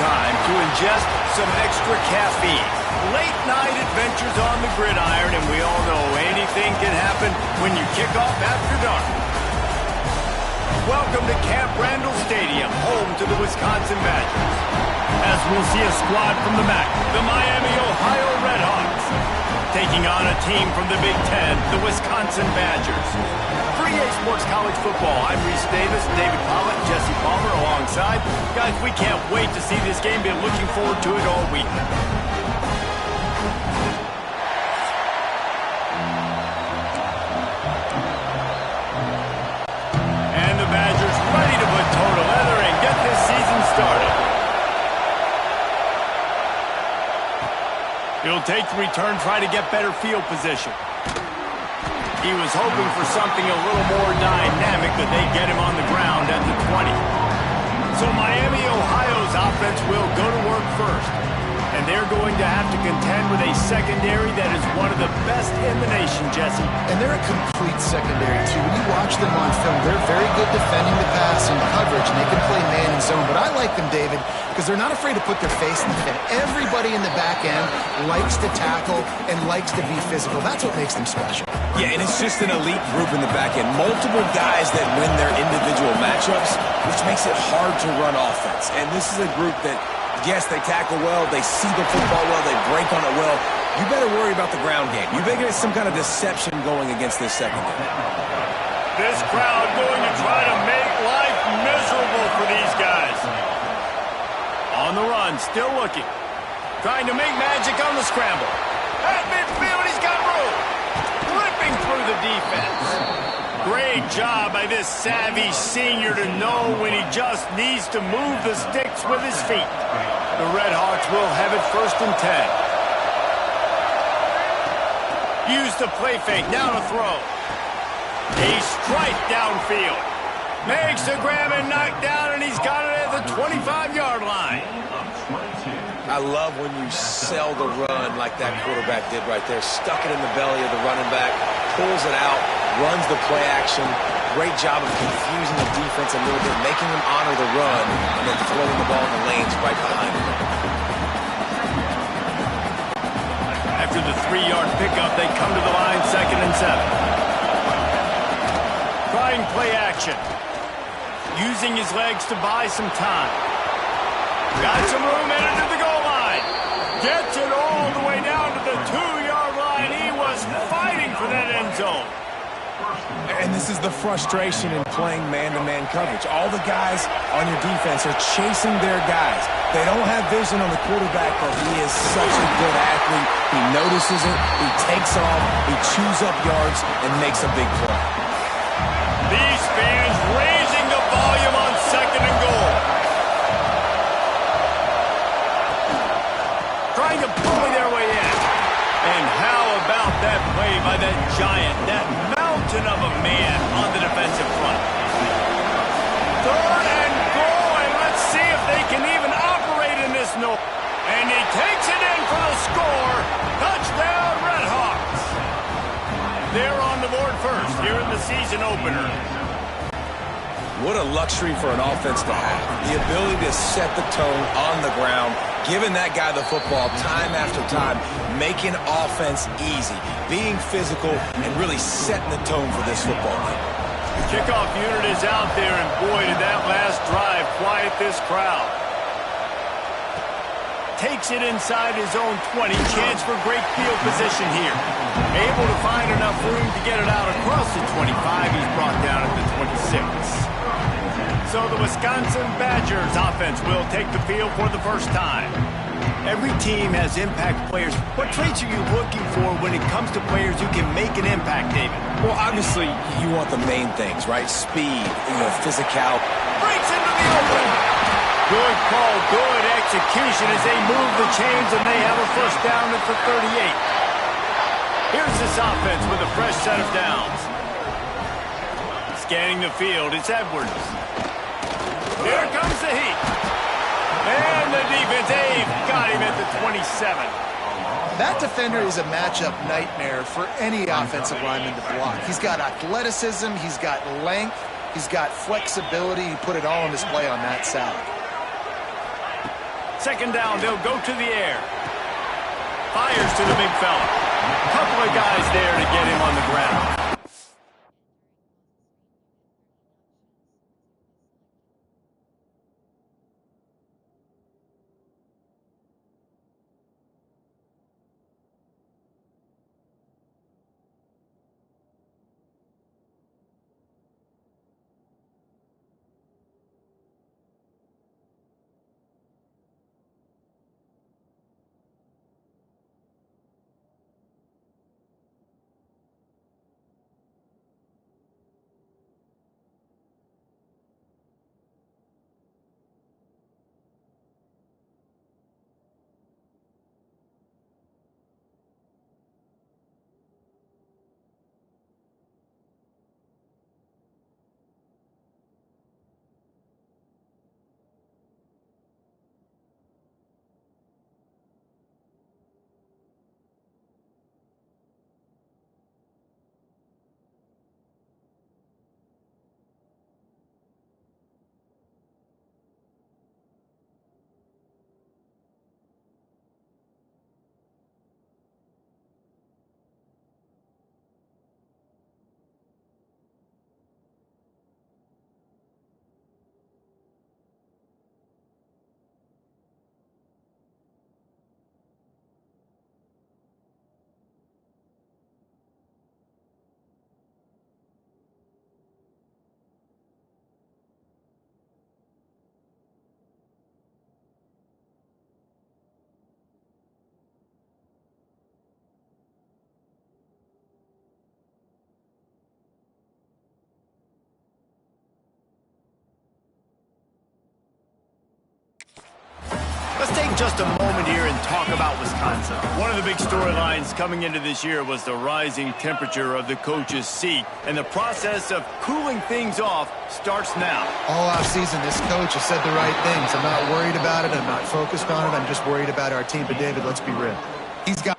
time to ingest some extra caffeine. Late night adventures on the gridiron, and we all know anything can happen when you kick off after dark. Welcome to Camp Randall Stadium, home to the Wisconsin Badgers. As we'll see a squad from the MAC, the Miami, Ohio Redhawks, taking on a team from the Big Ten, the Wisconsin Badgers. For EA Sports College Football, I'm Reese Davis, David Pollitt, Jesse Palmer alongside. Guys, we can't wait to see this game. Been looking forward to it all week. And the Badgers ready to put toe to leather and get this season started. He'll take the return, try to get better field position. He was hoping for something a little more dynamic, but they get him on the ground at the 20. So Miami, Ohio's offense will go to work first. And they're going to have to contend with a secondary that is one of the best in the nation, Jesse. And they're a complete secondary, too. When you watch them on film, they're very good defending the pass and coverage, and they can play man and zone. But I like them, David, because they're not afraid to put their face in the fit. Everybody in the back end likes to tackle and likes to be physical. That's what makes them special. Yeah, and it's just an elite group in the back end. Multiple guys that win their individual matchups, which makes it hard to run offense. And this is a group that, yes, they tackle well, they see the football well, they break on it well. You better worry about the ground game. You better get some kind of deception going against this secondary. This crowd going to try to make life miserable for these guys. On the run, still looking. Trying to make magic on the scramble. At midfield, he's got room. Ripping through the defense. Great job by this savvy senior to know when he just needs to move the sticks with his feet. The Redhawks will have it 1st and 10. Use the play fake, now to throw. A strike downfield. Makes the grab and knock down, and he's got it at the 25-yard line. I love when you sell the run like that quarterback did right there. Stuck it in the belly of the running back, pulls it out, runs the play action. Great job of confusing the defense a little bit, making them honor the run, and then throwing the ball in the lanes right behind him. After the 3-yard pickup, they come to the line 2nd and 7. Trying play action. Using his legs to buy some time. Got some room headed to the goal line. Gets it all the way down to the 2-yard line. He was fighting for that end zone. And this is the frustration in playing man-to-man coverage. All the guys on your defense are chasing their guys. They don't have vision on the quarterback, but he is such a good athlete. He notices it, he takes off, he chews up yards, and makes a big play. These fans raising the volume on 2nd and goal. Trying to bully their way in. And how about that play by that giant, that mountain of a man on the defensive front? 3rd and goal, and let's see if they can even operate in this no. And he takes it in for the score. Touchdown, Redhawks. They're on the board first here in the season opener. What a luxury for an offense to have. The ability to set the tone on the ground, giving that guy the football time after time, making offense easy, being physical, and really setting the tone for this football game. The kickoff unit is out there, and boy, did that last drive quiet this crowd. Takes it inside his own 20. Chance for great field position here. Able to find enough room to get it out across the 25. He's brought down at the 26. So the Wisconsin Badgers offense will take the field for the first time. Every team has impact players. What traits are you looking for when it comes to players who can make an impact, David? Well, obviously, you want the main things, right? Speed, physical. Breaks into the open. Good call, good execution as they move the chains, and they have a 1st down at the 38. Here's this offense with a fresh set of downs. Scanning the field, it's Edwards. Here comes the heat. And the defense, they've got him at the 27. That defender is a matchup nightmare for any offensive lineman to block. He's got athleticism, he's got length, he's got flexibility. He put it all on display on that side. Second down, they'll go to the air. Fires to the big fella. Couple of guys there to get him on the ground. Let's take just a moment here and talk about Wisconsin. One of the big storylines coming into this year was the rising temperature of the coach's seat, and the process of cooling things off starts now. All offseason, this coach has said the right things. I'm not worried about it. I'm not focused on it. I'm just worried about our team. But, David, let's be real. He's got...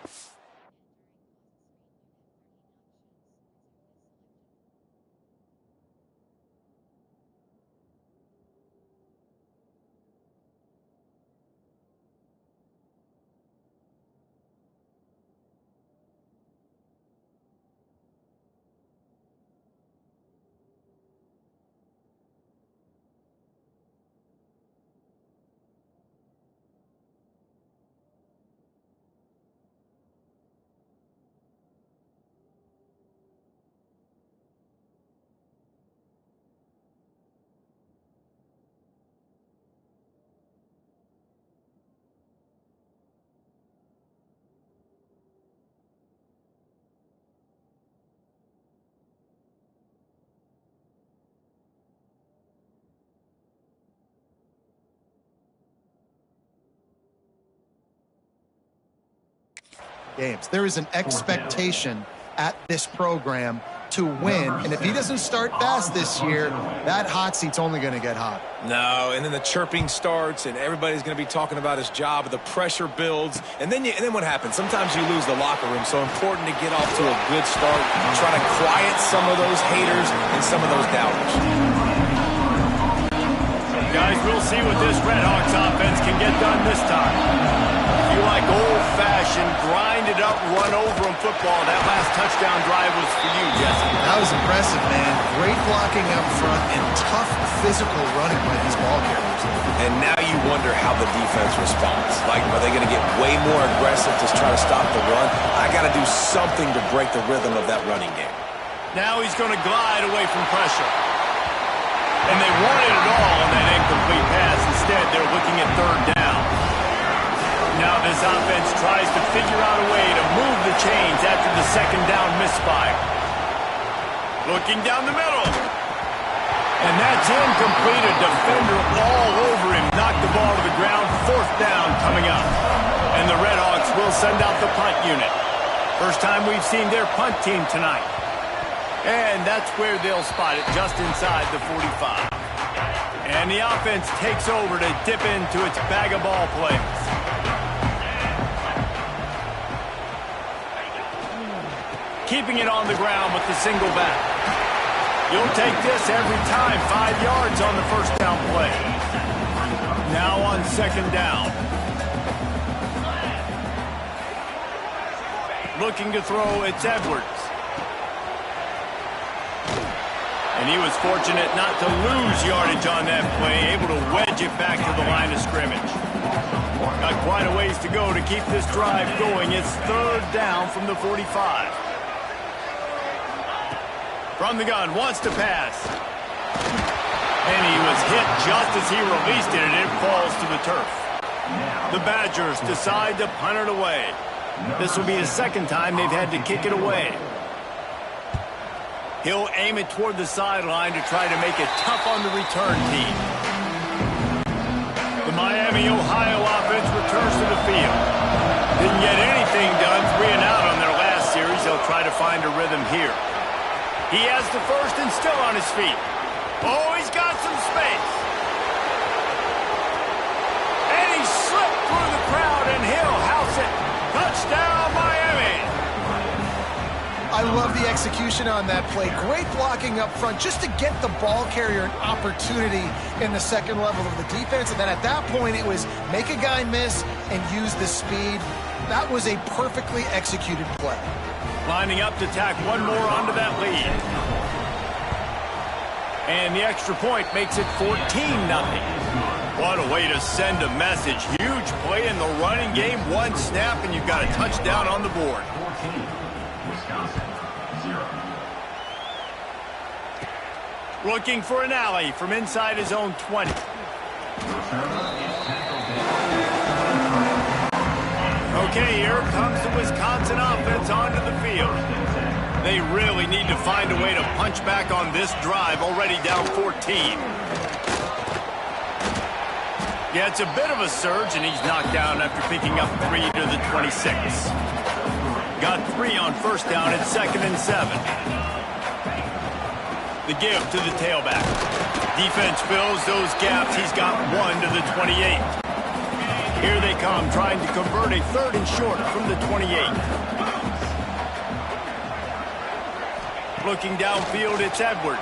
games. There is an expectation at this program to win, and if he doesn't start fast this year, that hot seat's only going to get hot. No, and then the chirping starts, and everybody's going to be talking about his job. The pressure builds, and then what happens? Sometimes you lose the locker room. So important to get off to a good start, try to quiet some of those haters and some of those doubters. Guys, we'll see what this Redhawks offense can get done this time. If you like old-fashioned, grinded-up, run-over-'em football, that last touchdown drive was for you, Jesse. That was impressive, man. Great blocking up front and tough physical running by these ball carriers. And now you wonder how the defense responds. Like, are they going to get way more aggressive to try to stop the run? I got to do something to break the rhythm of that running game. Now he's going to glide away from pressure. And they wanted it all on that incomplete pass. Instead, they're looking at third down. Now this offense tries to figure out a way to move the chains after the second down misfire. Looking down the middle. And that's incomplete. A defender all over him. Knocked the ball to the ground. Fourth down coming up. And the Redhawks will send out the punt unit. First time we've seen their punt team tonight. And that's where they'll spot it, just inside the 45. And the offense takes over to dip into its bag of ball plays. Keeping it on the ground with the single back. You'll take this every time. 5 yards on the first down play. Now on second down. Looking to throw, it's Edwards. And he was fortunate not to lose yardage on that play, able to wedge it back to the line of scrimmage. Got quite a ways to go to keep this drive going. It's third down from the 45. From the gun, wants to pass. And he was hit just as he released it, and it falls to the turf. The Badgers decide to punt it away. This will be the second time they've had to kick it away. He'll aim it toward the sideline to try to make it tough on the return team. The Miami, Ohio offense returns to the field. Didn't get anything done, 3 and out on their last series. They'll try to find a rhythm here. He has the first and still on his feet. Oh, he's got some space. And he slipped through the crowd, and he'll house it. Touchdown, Miami. I love the execution on that play. Great blocking up front just to get the ball carrier an opportunity in the second level of the defense. And then at that point, it was make a guy miss and use the speed. That was a perfectly executed play. Lining up to tack one more onto that lead. And the extra point makes it 14-0. What a way to send a message. Huge play in the running game. One snap, and you've got a touchdown on the board. Looking for an alley from inside his own 20. Okay, here comes the Wisconsin offense onto the field. They really need to find a way to punch back on this drive, already down 14. Yeah, it's a bit of a surge, and he's knocked down after picking up 3 to the 26. Got 3 on first down at 2nd and 7. The give to the tailback. Defense fills those gaps. He's got 1 to the 28. Here they come, trying to convert a 3rd and short from the 28. Looking downfield, it's Edwards.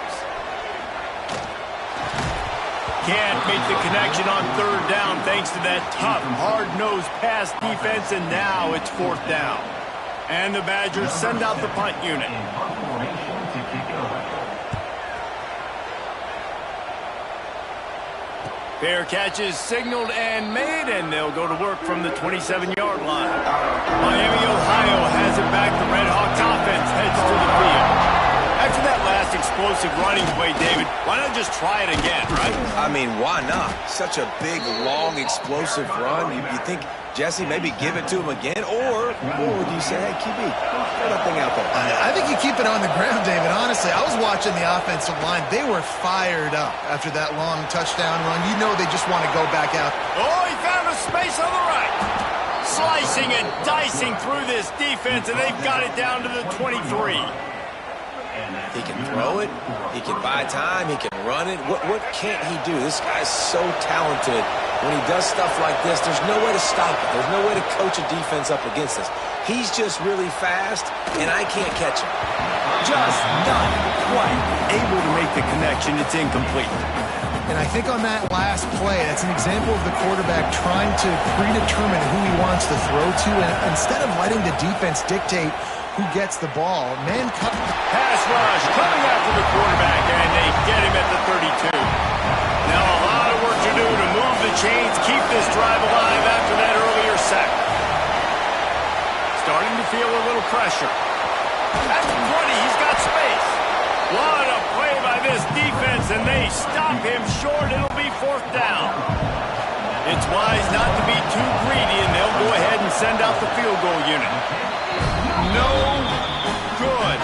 Can't make the connection on 3rd down thanks to that tough, hard-nosed pass defense, and now it's 4th down. And the Badgers send out the punt unit. Fair catches signaled and made, and they'll go to work from the 27-yard line. Miami, Ohio has it back. The Red Hawks offense heads to the field. After that last explosive running play, David, why not just try it again, right? I mean, why not? Such a big, long, explosive run. You think, Jesse, maybe give it to him again? Or do you say, hey, QB, throw that thing out there? I think you keep it on the ground, David. Honestly, I was watching the offensive line. They were fired up after that long touchdown run. You know they just want to go back out. Oh, he found a space on the right. Slicing and dicing through this defense, and they've got it down to the 23. He can throw it. He can buy time. He can run it. What can't he do? This guy's so talented. When he does stuff like this, there's no way to stop it. There's no way to coach a defense up against this. He's just really fast, and I can't catch him. Just not quite able to make the connection. It's incomplete. And I think on that last play, that's an example of the quarterback trying to predetermine who he wants to throw to, and instead of letting the defense dictate who gets the ball. Man cut. Pass rush coming after the quarterback, and they get him at the 32. Now a lot of work to do to move the chains, keep this drive alive after that earlier sack. Starting to feel a little pressure. At the 20, he's got space. What a play by this defense, and they stop him short. It'll be 4th down. It's wise not to be too greedy, and they'll go ahead and send out the field goal unit. No good.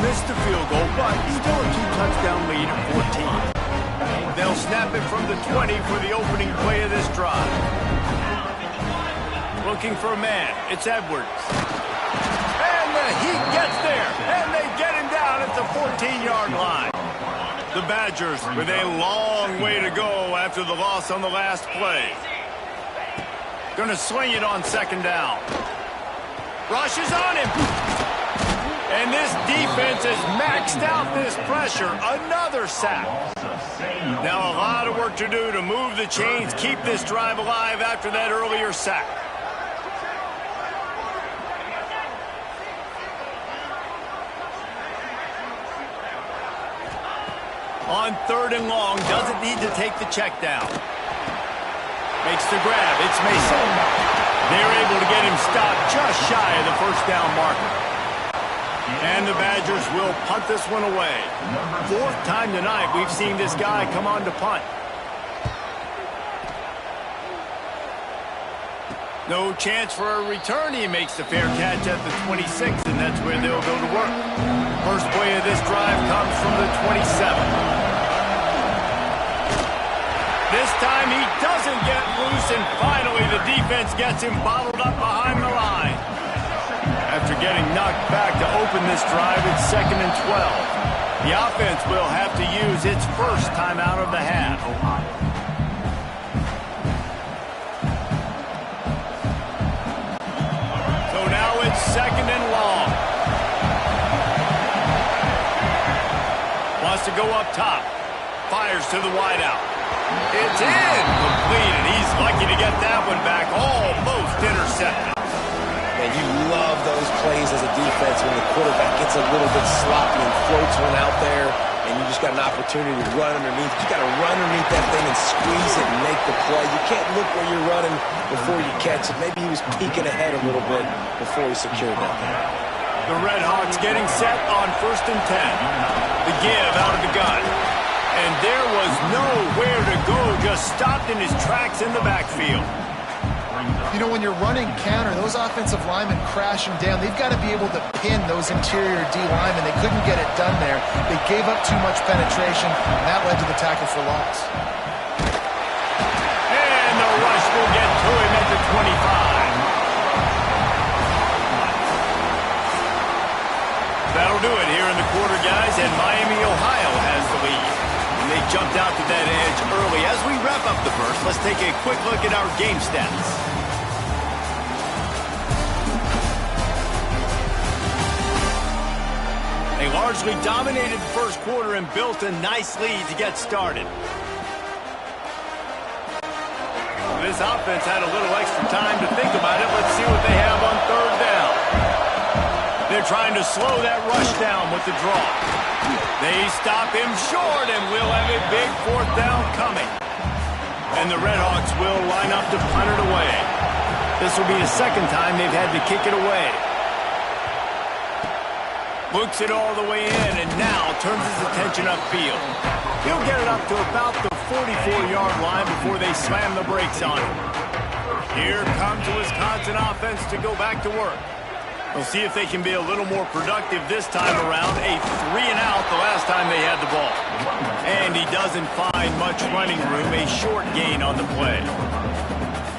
Missed the field goal, but still a 2-touchdown lead at 14. They'll snap it from the 20 for the opening play of this drive. Looking for a man. It's Edwards. And he gets there, and they get him down at the 14-yard line. The Badgers with a long way to go after the loss on the last play. Going to sling it on 2nd down. Rushes on him. And this defense has maxed out this pressure. Another sack. Now a lot of work to do to move the chains, keep this drive alive after that earlier sack. On 3rd and long, doesn't need to take the check down. Makes the grab. It's Mason. They're able to get him stopped just shy of the first down marker. And the Badgers will punt this one away. 4th time tonight we've seen this guy come on to punt. No chance for a return. He makes the fair catch at the 26, and that's where they'll go to work. First play of this drive comes from the 27. This time he doesn't get loose, and finally the defense gets him bottled up behind the line. After getting knocked back to open this drive, it's 2nd and 12. The offense will have to use its first timeout of the half. So now it's 2nd and long. Wants to go up top. Fires to the wideout. It's in. Complete, and he's lucky to get that one back. Almost intercepted. Man, you love those plays as a defense when the quarterback gets a little bit sloppy and floats one out there, and you just got an opportunity to run underneath. You got to run underneath that thing and squeeze it and make the play. You can't look where you're running before you catch it. Maybe he was peeking ahead a little bit before he secured that thing. The Red Hawks getting set on 1st and 10. The give out of the gun. And there was nowhere to go, just stopped in his tracks in the backfield. You know, when you're running counter, those offensive linemen crashing down, they've got to be able to pin those interior D linemen. They couldn't get it done there. They gave up too much penetration, and that led to the tackle for loss. And the rush will get to him at the 25. That'll do it here in the quarter, guys, and Miami, Ohio has the lead. And they jumped out to that edge early. As we wrap up the first, let's take a quick look at our game stats. They largely dominated the first quarter and built a nice lead to get started. This offense had a little extra time to think about it. Let's see what they have on 3rd down. They're trying to slow that rush down with the draw. They stop him short, and we'll have a big 4th down coming. And the Red Hawks will line up to punt it away. This will be the 2nd time they've had to kick it away. Looks it all the way in, and now turns his attention upfield. He'll get it up to about the 44-yard line before they slam the brakes on him. Here comes the Wisconsin offense to go back to work. We'll see if they can be a little more productive this time around. A 3-and-out the last time they had the ball. And he doesn't find much running room, a short gain on the play.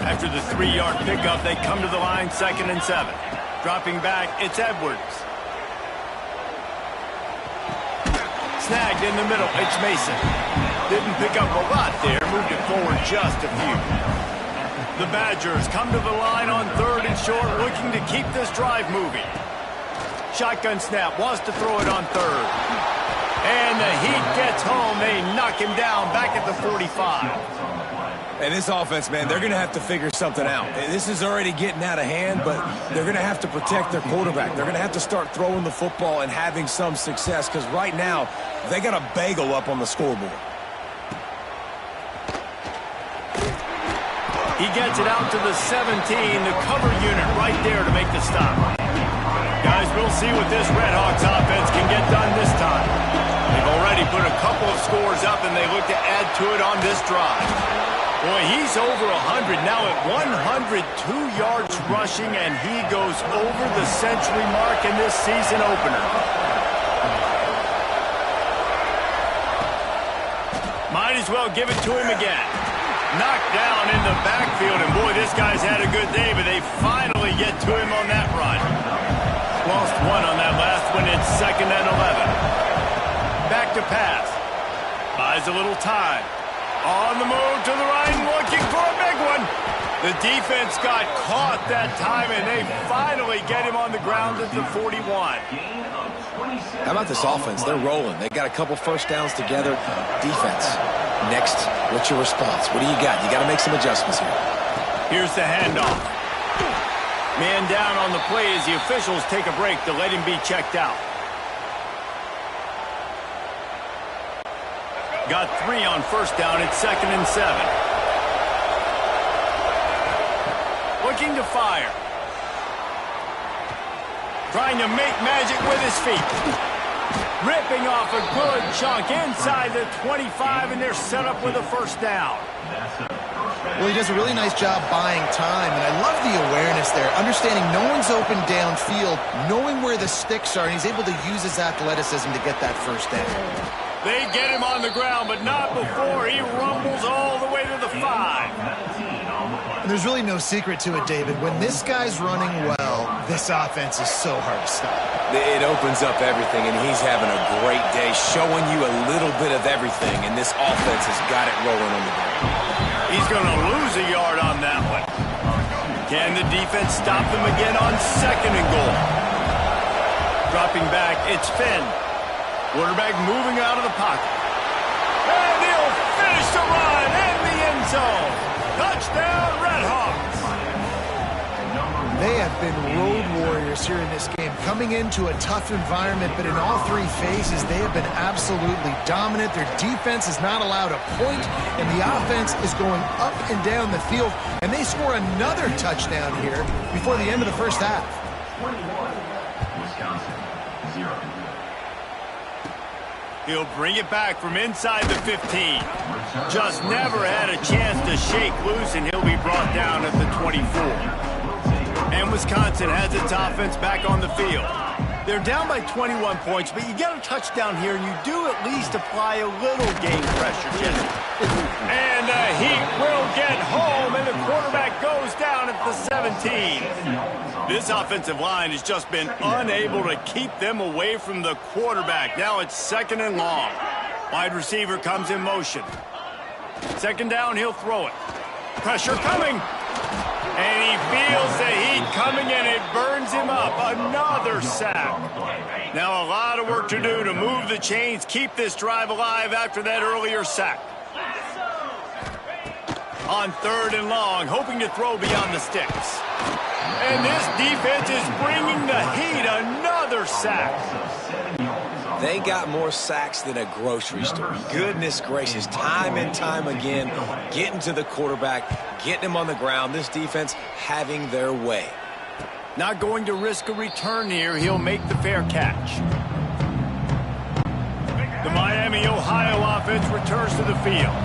After the 3-yard pickup, they come to the line 2nd and 7. Dropping back, it's Edwards. Snagged in the middle, it's Mason. Didn't pick up a lot there, moved it forward just a few. The Badgers come to the line on 3rd and short, looking to keep this drive moving. Shotgun snap, wants to throw it on 3rd. And the Heat gets home, they knock him down back at the 45. And this offense, man, they're going to have to figure something out. And this is already getting out of hand, but they're going to have to protect their quarterback. They're going to have to start throwing the football and having some success, because right now, they got a bagel up on the scoreboard. He gets it out to the 17, the cover unit right there to make the stop. Guys, we'll see what this Red Hawks offense can get done this time. They've already put a couple of scores up, and they look to add to it on this drive. Boy, he's over 100 now at 102 yards rushing, and he goes over the century mark in this season opener. Might as well give it to him again. Knocked down in the backfield, and boy, this guy's had a good day, but they finally get to him on that run. Lost one on that last one. It's 2nd and 11. Back to pass. Buys a little time. On the move to the right, looking for a big one. The defense got caught that time, and they finally get him on the ground at the 41. How about this offense? They're rolling. They got a couple first downs together. Defense. Next, what's your response? What do you got? You got to make some adjustments here. Here's the handoff. Man down on the play as the officials take a break to let him be checked out. Got 3 on first down. It's 2nd and 7. Looking to fire. Trying to make magic with his feet. Ripping off a good chunk inside the 25, and they're set up with a first down. Well, he does a really nice job buying time, and I love the awareness there. Understanding no one's open downfield, knowing where the sticks are, and he's able to use his athleticism to get that first down. They get him on the ground, but not before he rumbles all the way to the 5. And there's really no secret to it, David. When this guy's running well, this offense is so hard to stop. It opens up everything, and he's having a great day, showing you a little bit of everything, and this offense has got it rolling on the ground. He's going to lose a yard on that one. Can the defense stop them again on 2nd and goal? Dropping back, it's Finn. Quarterback moving out of the pocket. And he'll finish the run in the end zone. Touchdown, Redhawks. They have been road warriors here in this game, coming into a tough environment, but in all 3 phases, they have been absolutely dominant. Their defense is not allowed a point, and the offense is going up and down the field, and they score another touchdown here before the end of the first half. 21, Wisconsin, 0. He'll bring it back from inside the 15. Just never had a chance to shake loose, and he'll be brought down at the 24. And Wisconsin has its offense back on the field. They're down by 21 points, but you get a touchdown here, and you do at least apply a little game pressure, Jesse. And the Heat will get home, and the quarterback goes down at the 17. This offensive line has just been unable to keep them away from the quarterback. Now it's 2nd and long. Wide receiver comes in motion. 2nd down, he'll throw it. Pressure coming. And he feels the heat coming, and it burns him up. Another sack. Now a lot of work to do to move the chains, keep this drive alive after that earlier sack. On 3rd and long, hoping to throw beyond the sticks. And this defense is bringing the heat. Another sack. They got more sacks than a grocery store. Goodness gracious, time and time again, getting to the quarterback, getting him on the ground. This defense having their way. Not going to risk a return here. He'll make the fair catch. The Miami, Ohio offense returns to the field.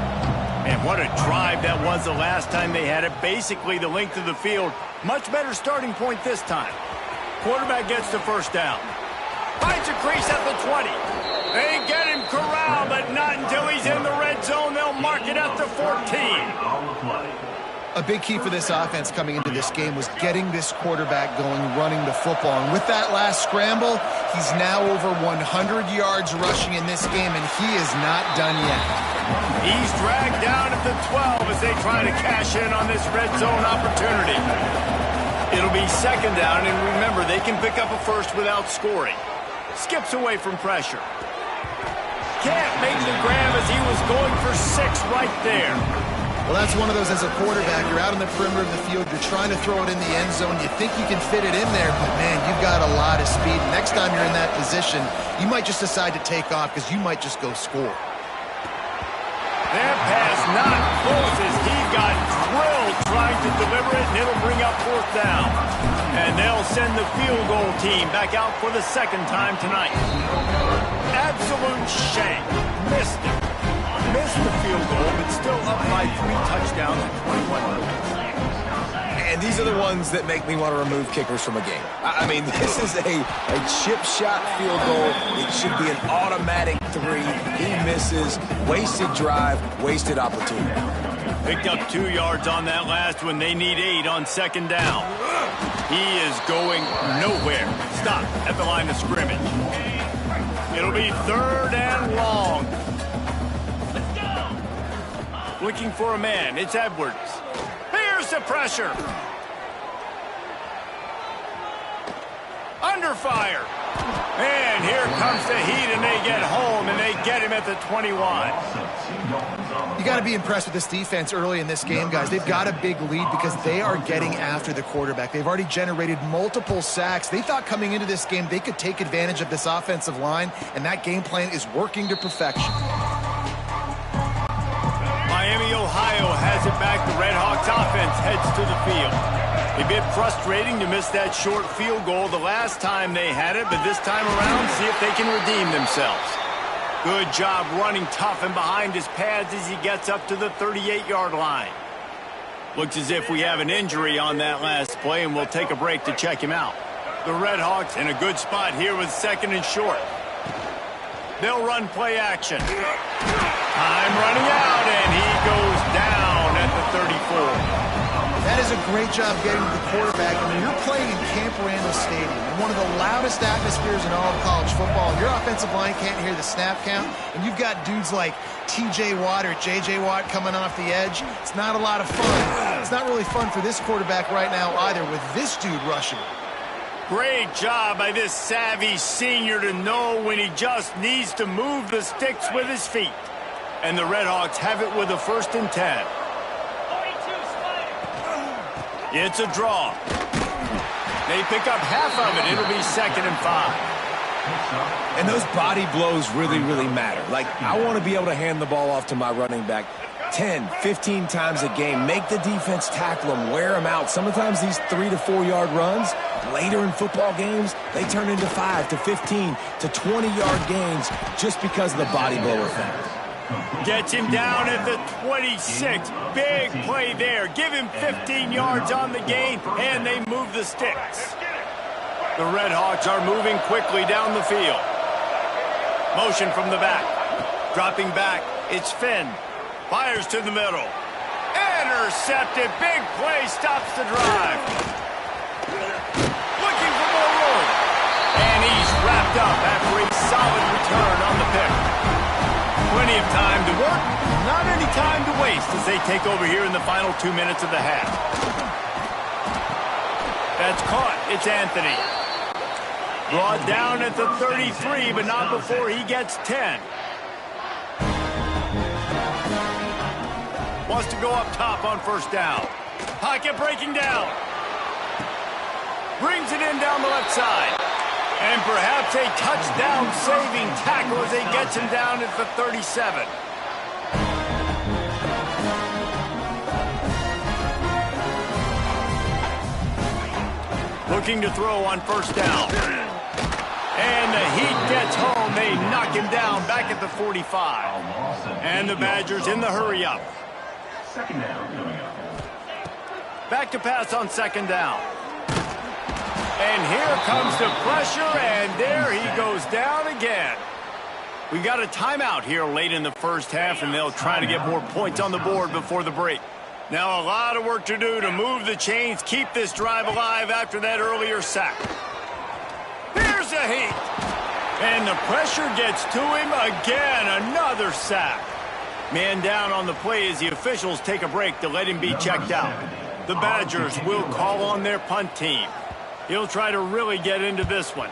And what a drive that was the last time they had it. Basically the length of the field. Much better starting point this time. Quarterback gets the first down. Finds a crease at the 20. They get him corralled, but not until he's in the red zone. They'll mark it at the 14. A big key for this offense coming into this game was getting this quarterback going, running the football. And with that last scramble, he's now over 100 yards rushing in this game, and he is not done yet. He's dragged down at the 12 as they try to cash in on this red zone opportunity. It'll be 2nd down, and remember, they can pick up a first without scoring. Skips away from pressure. Can't make the grab as he was going for 6 right there. Well, that's one of those as a quarterback. You're out on the perimeter of the field. You're trying to throw it in the end zone. You think you can fit it in there, but, man, you've got a lot of speed. Next time you're in that position, you might just decide to take off because you might just go score. That pass not close as he got drilled trying to deliver it, and it'll bring up 4th down. And they'll send the field goal team back out for the 2nd time tonight. Absolute shame. Missed it. Missed the field goal, but still up by 3 touchdowns and 21 points. And these are the ones that make me want to remove kickers from a game. I mean, this is a chip shot field goal. It should be an automatic 3. He misses. Wasted drive, wasted opportunity. Picked up 2 yards on that last one. They need 8 on 2nd down. He is going nowhere. Stop at the line of scrimmage. It'll be 3rd and long. Looking for a man. It's Edwards. Here's the pressure. Under fire. And here comes the heat, and they get home, and they get him at the 21. You got to be impressed with this defense early in this game, guys. They've got a big lead because they are getting after the quarterback. They've already generated multiple sacks. They thought coming into this game they could take advantage of this offensive line, and that game plan is working to perfection. it back. The Red Hawks offense heads to the field. A bit frustrating to miss that short field goal the last time they had it, but this time around, see if they can redeem themselves. Good job running tough and behind his pads as he gets up to the 38-yard line. Looks as if we have an injury on that last play, and we'll take a break to check him out. The Red Hawks in a good spot here with second and short. They'll run play action. Time running out, and he goes down at the 34. That is a great job getting to the quarterback. I mean, you're playing in Camp Randall Stadium, in one of the loudest atmospheres in all of college football. Your offensive line can't hear the snap count, and you've got dudes like T.J. Watt or J.J. Watt coming off the edge. It's not a lot of fun. It's not really fun for this quarterback right now either with this dude rushing. Great job by this savvy senior to know when he just needs to move the sticks with his feet. And the Red Hawks have it with a 1st and 10. It's a draw. They pick up half of it. It'll be 2nd and 5. And those body blows really, really matter. Like, I want to be able to hand the ball off to my running back 10, 15 times a game. Make the defense tackle them, wear them out. Sometimes these 3 to 4 yard runs, later in football games, they turn into 5 to 15 to 20-yard gains just because of the body blow effect. Gets him down at the 26. Big play there. Give him 15 yards on the gain, and they move the sticks. The Red Hawks are moving quickly down the field. Motion from the back. Dropping back, it's Finn. Fires to the middle. Intercepted. Big play stops the drive. Looking for more room. And he's wrapped up after a solid return on the pick. Plenty of time to work, not any time to waste as they take over here in the final 2 minutes of the half. That's caught. It's Anthony. Brought down at the 33, but not before he gets 10. Wants to go up top on 1st down. Pocket breaking down. Brings it in down the left side. And perhaps a touchdown-saving tackle as he gets him down at the 37. Looking to throw on 1st down. And the heat gets home. They knock him down back at the 45. And the Badgers in the hurry-up. 2nd down coming up. Back to pass on 2nd down. And here comes the pressure, and there he goes down again. We got a timeout here late in the 1st half, and they'll try to get more points on the board before the break. Now a lot of work to do to move the chains, keep this drive alive after that earlier sack. Here's a heat. And the pressure gets to him again. Another sack. Man down on the play as the officials take a break to let him be checked out. The Badgers will call on their punt team. He'll try to really get into this one.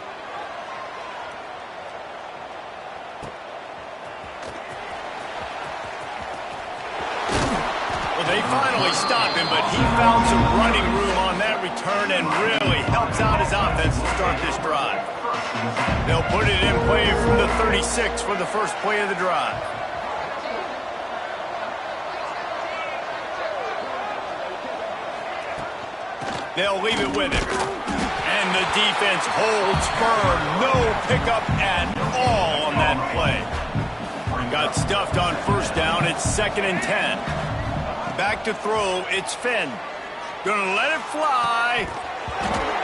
Well, they finally stop him, but he found some running room on that return and really helps out his offense to start this drive. They'll put it in play from the 36 for the first play of the drive. They'll leave it with him. And the defense holds firm. No pickup at all on that play. Got stuffed on 1st down. It's 2nd and 10. Back to throw. It's Finn. Gonna let it fly.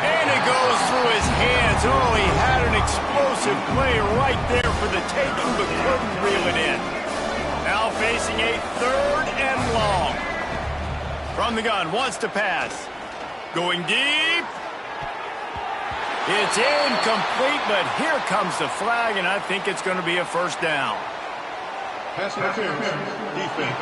And it goes through his hands. Oh, he had an explosive play right there for the taking, but couldn't reel it in. Now facing a 3rd and long. From the gun. Wants to pass. Going deep. It's incomplete, but here comes the flag, and I think it's going to be a 1st down. Pass interference. Defense.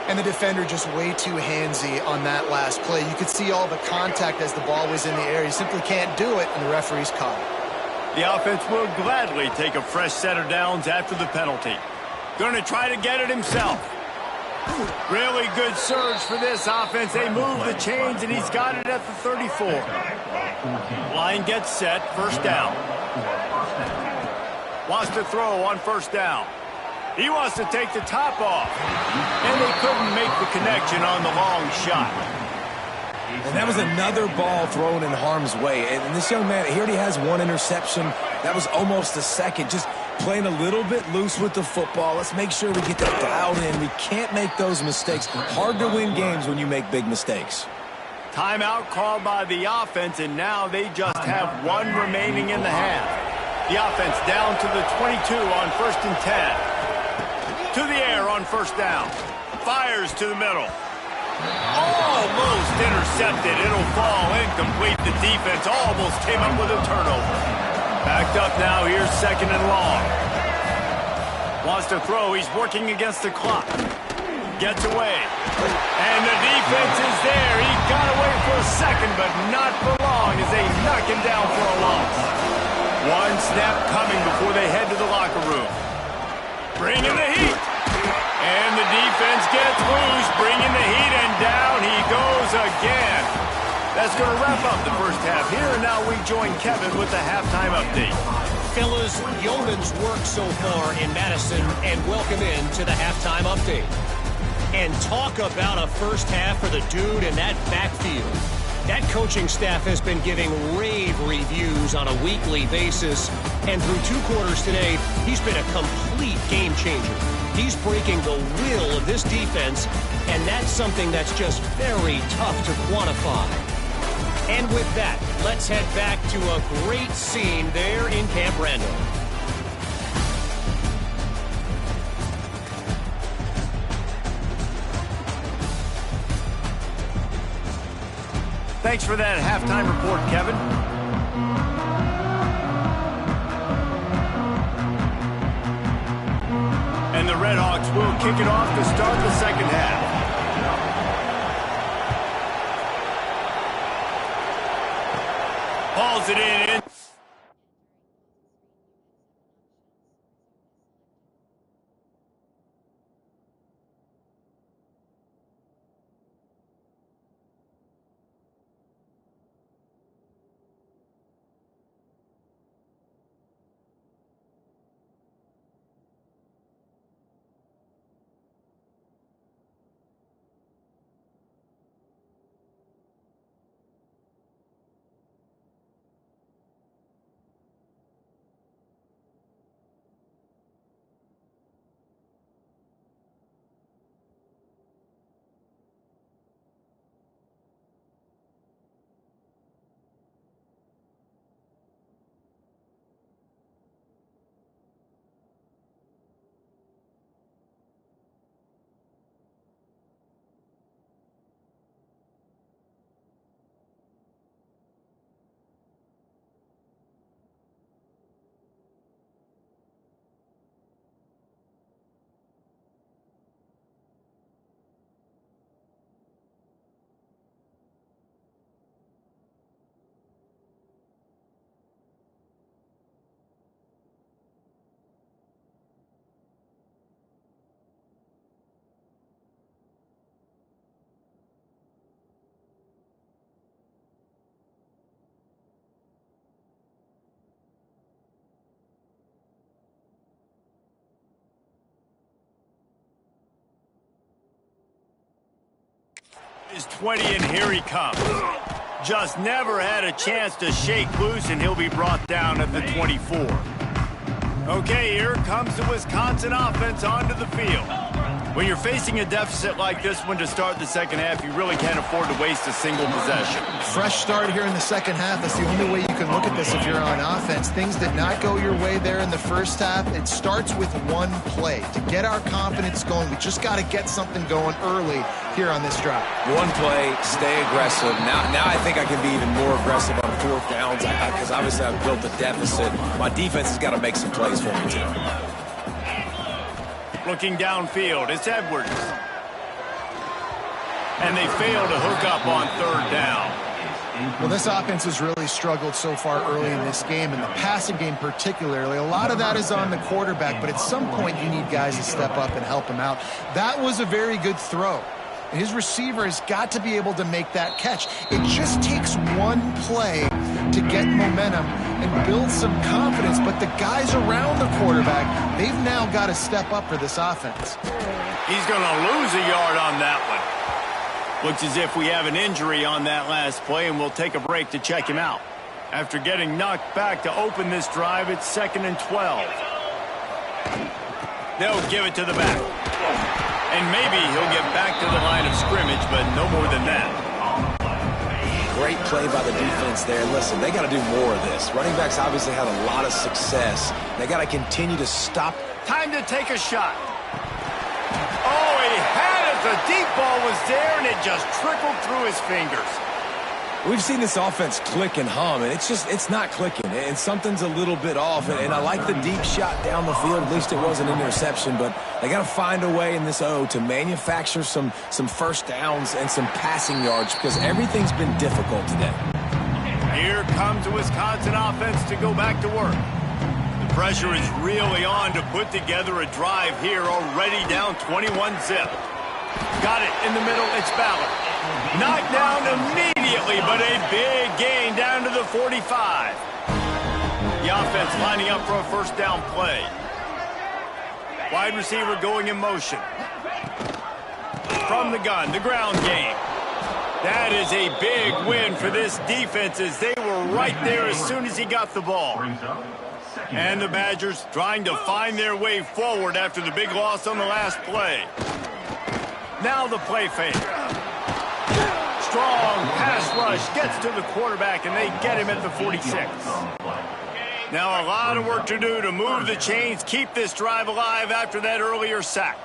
And the defender just way too handsy on that last play. You could see all the contact as the ball was in the air. He simply can't do it, and the referee's caught it. The offense will gladly take a fresh set of downs after the penalty. Going to try to get it himself. Really good surge for this offense. They move the chains, and he's got it at the 34. Line gets set. 1st down. Wants to throw on 1st down. He wants to take the top off. And they couldn't make the connection on the long shot. And that was another ball thrown in harm's way. And this young man, he already has one interception. That was almost a second. Just playing a little bit loose with the football. Let's make sure we get that dialed in. We can't make those mistakes. Hard to win games when you make big mistakes. Timeout called by the offense, and now they just have one remaining in the half. The offense down to the 22 on 1st and 10. To the air on 1st down. Fires to the middle. Almost intercepted. It'll fall incomplete. The defense almost came up with a turnover. Backed up now. Here's 2nd and long. Wants to throw. He's working against the clock. Gets away. And the defense is there. He got away for a second, but not for long as they knock him down for a loss. One snap coming before they head to the locker room. Bringing the heat. And the defense gets loose, bringing the heat, and down he goes again. That's going to wrap up the first half here, and now we join Kevin with the halftime update. Fellas, yeoman's work so far in Madison, and welcome in to the halftime update. And talk about a first half for the dude in that backfield. That coaching staff has been giving rave reviews on a weekly basis, and through 2 quarters today, he's been a complete game changer. He's breaking the will of this defense, and that's something that's just very tough to quantify. And with that, let's head back to a great scene there in Camp Randall. Thanks for that halftime report, Kevin. And the Redhawks will kick it off to start the second half. Hauls it in. Is 20, and here he comes. Just never had a chance to shake loose, and he'll be brought down at the 24. Okay, here comes the Wisconsin offense onto the field. When you're facing a deficit like this one to start the second half, you really can't afford to waste a single possession. Fresh start here in the second half. That's the only way you can look at this if you're on offense. Things did not go your way there in the first half. It starts with one play. To get our confidence going, we just got to get something going early here on this drive. One play, stay aggressive. Now I think I can be even more aggressive on 4th downs because obviously I've built a deficit. My defense has got to make some plays for me too. Looking downfield, it's Edwards. And they fail to hook up on 3rd down. Well, this offense has really struggled so far early in this game, and the passing game particularly. A lot of that is on the quarterback, but at some point you need guys to step up and help him out. That was a very good throw. His receiver has got to be able to make that catch. It just takes one play to get momentum and build some confidence, but the guys around the quarterback, they've now got to step up for this offense. He's going to lose a yard on that one. Looks as if we have an injury on that last play, and we'll take a break to check him out. After getting knocked back to open this drive, it's 2nd and 12. They'll give it to the back. And maybe he'll get back to the line of scrimmage, but no more than that. Great play by the defense there. Listen, they got to do more of this. Running backs obviously had a lot of success. They got to continue to stop. Time to take a shot. Oh, he had it. The deep ball was there, and it just trickled through his fingers. We've seen this offense click and hum, and it's not clicking, and something's a little bit off. And I like the deep shot down the field. At least it wasn't an interception, but they got to find a way in this to manufacture some first downs and some passing yards because everything's been difficult today. Here comes the Wisconsin offense to go back to work. The pressure is really on to put together a drive here, already down 21-zip. Got it in the middle. It's Ballard. Knocked down immediately, but a big gain down to the 45. The offense lining up for a first down play. Wide receiver going in motion. From the gun, the ground game. That is a big win for this defense as they were right there as soon as he got the ball. And the Badgers trying to find their way forward after the big loss on the last play. Now the play fake. Strong pass rush gets to the quarterback, and they get him at the 46. Now a lot of work to do to move the chains, keep this drive alive after that earlier sack.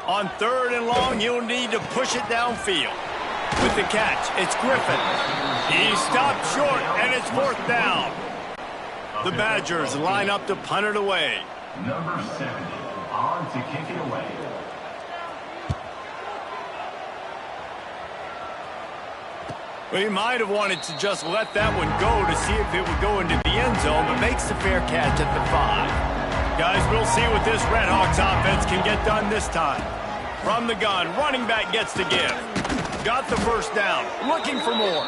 On 3rd and long, you'll need to push it downfield. With the catch, it's Griffin. He stopped short, and it's 4th down. The Badgers line up to punt it away. Number 70 on to kick it away. Well, he might have wanted to just let that one go to see if it would go into the end zone, but makes the fair catch at the 5. Guys, we'll see what this Redhawks offense can get done this time. From the gun, running back gets to give. Got the first down, looking for more.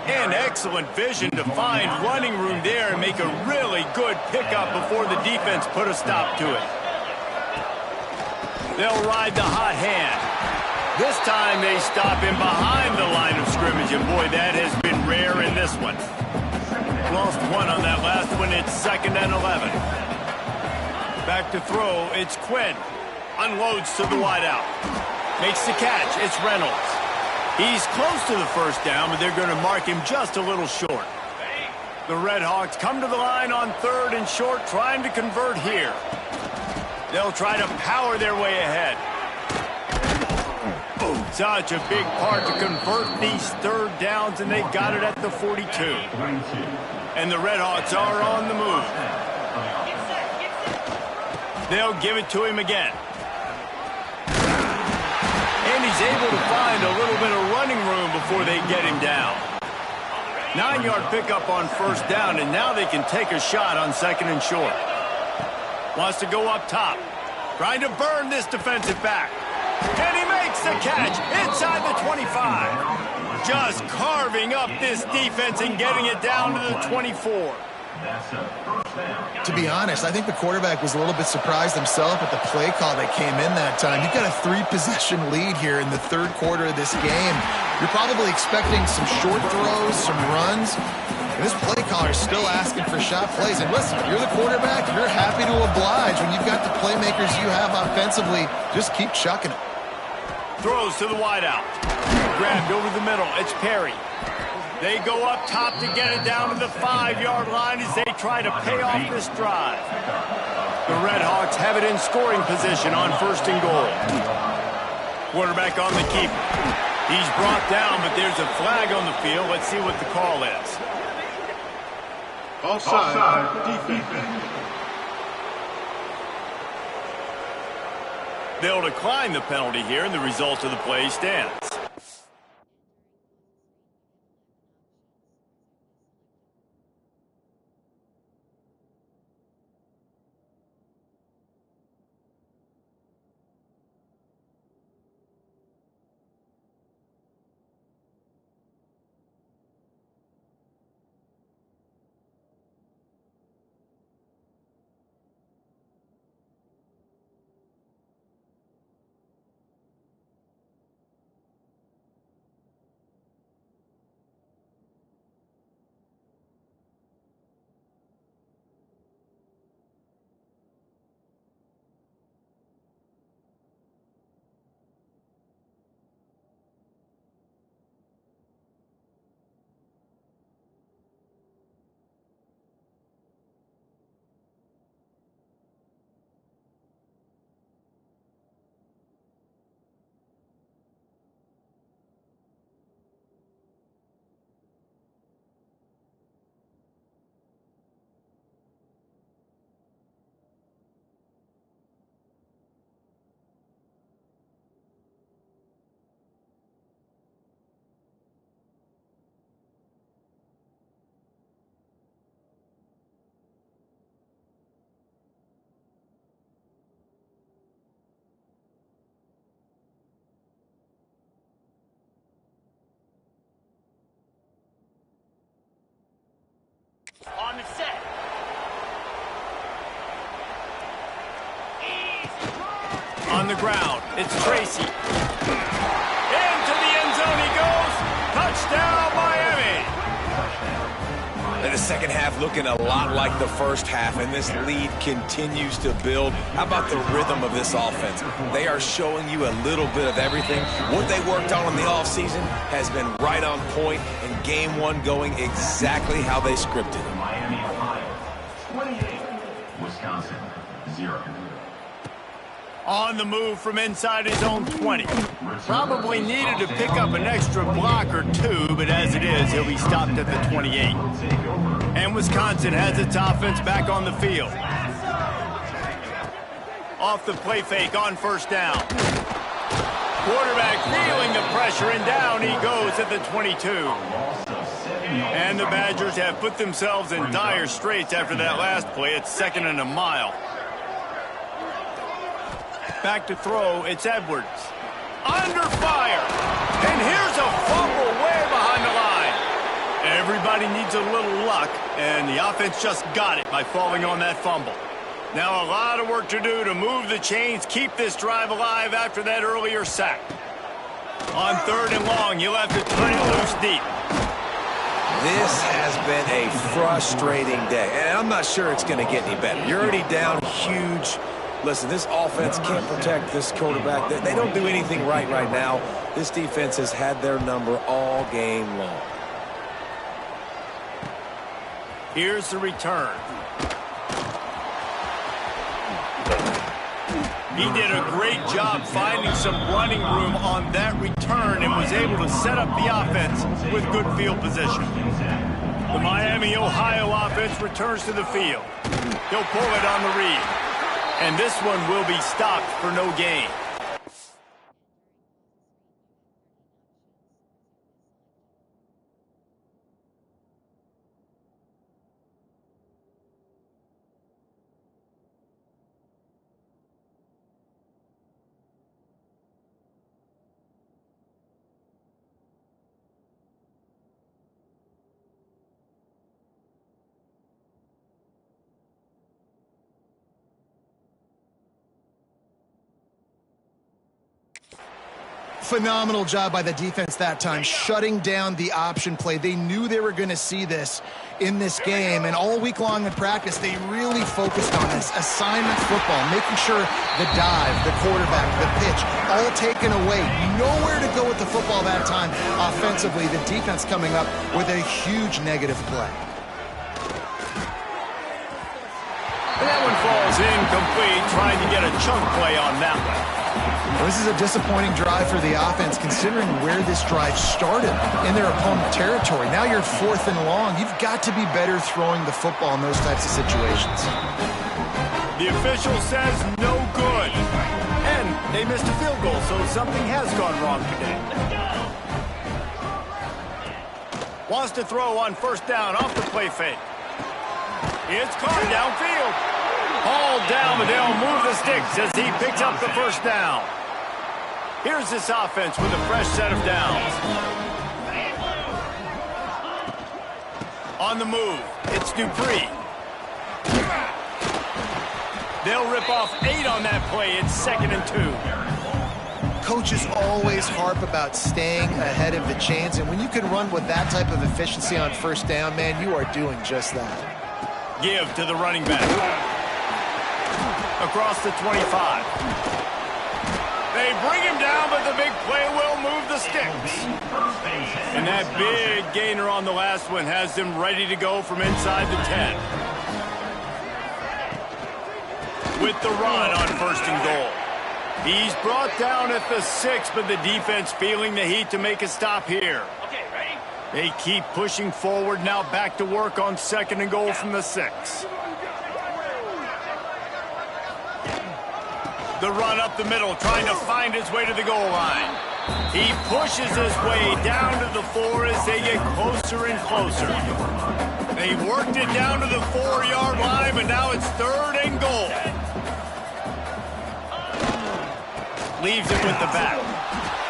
And excellent vision to find running room there and make a really good pickup before the defense put a stop to it. They'll ride the hot hand. This time they stop him behind the line of scrimmage, and boy, that has been rare in this one. Lost one on that last one. It's 2nd and 11. Back to throw. It's Quinn. Unloads to the wideout. Makes the catch. It's Reynolds. He's close to the first down, but they're going to mark him just a little short. The Redhawks come to the line on 3rd and short, trying to convert here. They'll try to power their way ahead. Such a big part to convert these 3rd downs, and they got it at the 42. And the Redhawks are on the move. They'll give it to him again. And he's able to find a little bit of running room before they get him down. 9-yard pickup on 1st down, and now they can take a shot on 2nd and short. Wants to go up top. Trying to burn this defensive back. And he makes the catch inside the 25. Just carving up this defense and getting it down to the 24. To be honest, I think the quarterback was a little bit surprised himself at the play call that came in that time. You've got a 3-possession lead here in the 3rd quarter of this game. You're probably expecting some short throws, some runs. And this play caller is still asking for shot plays. And listen, if you're the quarterback, you're happy to oblige. When you've got the playmakers you have offensively, just keep chucking it. Throws to the wideout. Grabbed over the middle. It's Perry. They go up top to get it down to the 5-yard line as they try to pay off this drive. The Redhawks have it in scoring position on 1st and goal. Quarterback on the keeper. He's brought down, but there's a flag on the field. Let's see what the call is. Offside, defense. They'll decline the penalty here, and the result of the play stands. on the ground. It's Tracy. Into the end zone he goes. Touchdown, Miami. And the second half looking a lot like the first half, and this lead continues to build. How about the rhythm of this offense? They are showing you a little bit of everything. What they worked on in the offseason has been right on point, and game one going exactly how they scripted. Miami, Ohio, 28. Wisconsin, 0. On the move from inside his own 20. Probably needed to pick up an extra block or two, but as it is, he'll be stopped at the 28. And Wisconsin has its offense back on the field. Off the play fake on first down. Quarterback feeling the pressure, and down he goes at the 22. And the Badgers have put themselves in dire straits after that last play. It's 2nd and a mile. Back to throw, it's Edwards. Under fire. And here's a fumble way behind the line. Everybody needs a little luck, and the offense just got it by falling on that fumble. Now a lot of work to do to move the chains, keep this drive alive after that earlier sack. On 3rd and long, you'll have to turn it loose deep. This has been a frustrating day, and I'm not sure it's going to get any better. You're already down huge. Listen, this offense can't protect this quarterback. They don't do anything right now. This defense has had their number all game long. Here's the return. He did a great job finding some running room on that return and was able to set up the offense with good field position. The Miami, Ohio offense returns to the field. He'll pull it on the read. And this one will be stopped for no gain. Phenomenal job by the defense that time, shutting down the option play. They knew they were going to see this in this game, and all week long in practice, they really focused on this assignment football, making sure the dive, the quarterback, the pitch, all taken away. Nowhere to go with the football that time offensively. The defense coming up with a huge negative play. And that one falls incomplete, trying to get a chunk play on that one. This is a disappointing drive for the offense, considering where this drive started in their opponent territory. Now you're 4th and long. You've got to be better throwing the football in those types of situations. The official says no good. And they missed a field goal, so something has gone wrong today. Wants to throw on first down off the play fake. It's caught downfield. Hauled down, but they'll move the sticks as he picks up the first down. Here's this offense with a fresh set of downs. On the move, it's Dupree. They'll rip off 8 on that play. It's 2nd and 2. Coaches always harp about staying ahead of the chains, and when you can run with that type of efficiency on first down, man, you are doing just that. Give to the running back. Across the 25. They bring him down, but the big play will move the sticks. And that big gainer on the last one has them ready to go from inside the 10. With the run on 1st and goal. He's brought down at the 6, but the defense feeling the heat to make a stop here. Okay, ready? They keep pushing forward, now back to work on 2nd and goal from the 6. The run up the middle, trying to find his way to the goal line. He pushes his way down to the 4 as they get closer and closer. They worked it down to the 4-yard line, but now it's 3rd and goal. Leaves it with the back.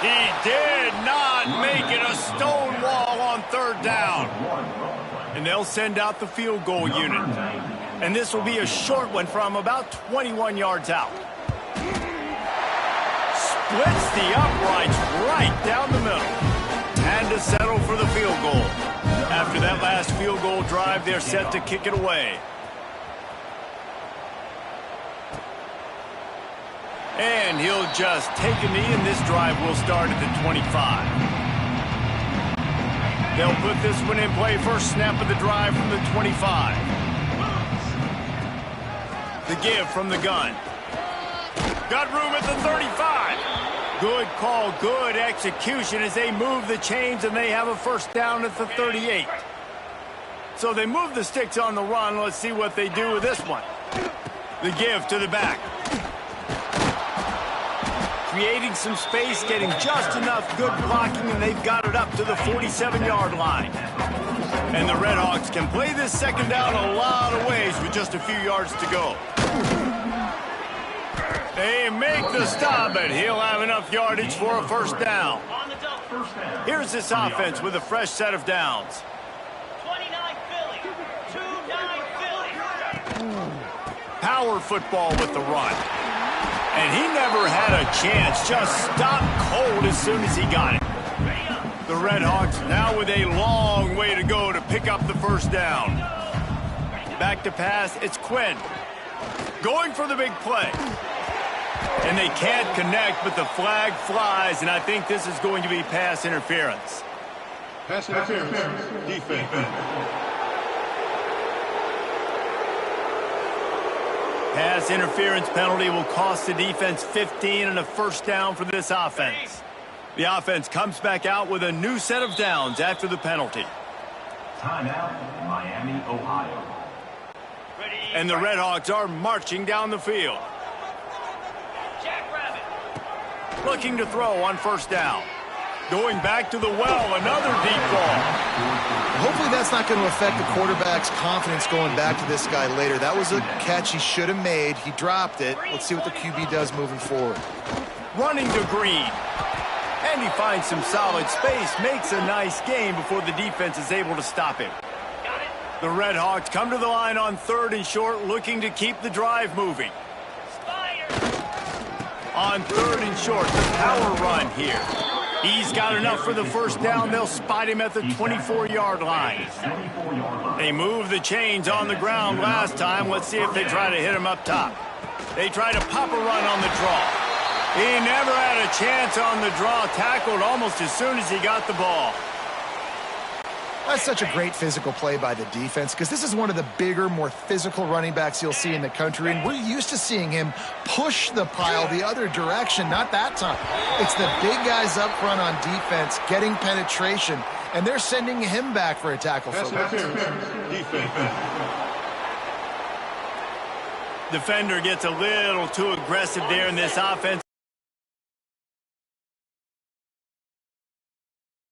He did not make it, a stone wall on 3rd down. And they'll send out the field goal unit. And this will be a short one from about 21 yards out. splits the uprights right down the middle. And to settle for the field goal. After that last field goal drive, they're set to kick it away. And he'll just take a knee, and this drive will start at the 25. They'll put this one in play. First snap of the drive from the 25. The give from the gun. Got room at the 35. Good call, good execution as they move the chains, and they have a first down at the 38. So they move the sticks on the run. Let's see what they do with this one. The give to the back. Creating some space, getting just enough good blocking, and they've got it up to the 47-yard line. And the Redhawks can play this second down a lot of ways with just a few yards to go. They make the stop, but he'll have enough yardage for a first down. Here's this offense with a fresh set of downs. 29 Philly, 2-9 Philly. Power football with the run. And he never had a chance, just stopped cold as soon as he got it. The Redhawks now with a long way to go to pick up the first down. Back to pass, it's Quinn. Going for the big play. And they can't connect, but the flag flies, and I think this is going to be pass interference. Pass interference. Defense. Pass interference penalty will cost the defense 15 and a first down for this offense. The offense comes back out with a new set of downs after the penalty. Timeout, Miami, Ohio. And the Redhawks are marching down the field. Jackrabbit. Looking to throw on first down. Going back to the well, another deep ball. Hopefully that's not going to affect the quarterback's confidence going back to this guy later. That was a catch he should have made. He dropped it. Let's see what the QB does moving forward. Running to Green. And he finds some solid space, makes a nice gain before the defense is able to stop him. The Redhawks come to the line on 3rd and short, looking to keep the drive moving. On 3rd and short, the power run here. He's got enough for the first down. They'll spot him at the 24-yard line. They move the chains on the ground last time. Let's see if they try to hit him up top. They try to pop a run on the draw. He never had a chance on the draw. Tackled almost as soon as he got the ball. That's such a great physical play by the defense because this is one of the bigger, more physical running backs you'll see in the country, and we're used to seeing him push the pile the other direction. Not that time. It's the big guys up front on defense getting penetration, and they're sending him back for a tackle. Defender gets a little too aggressive there in this offense.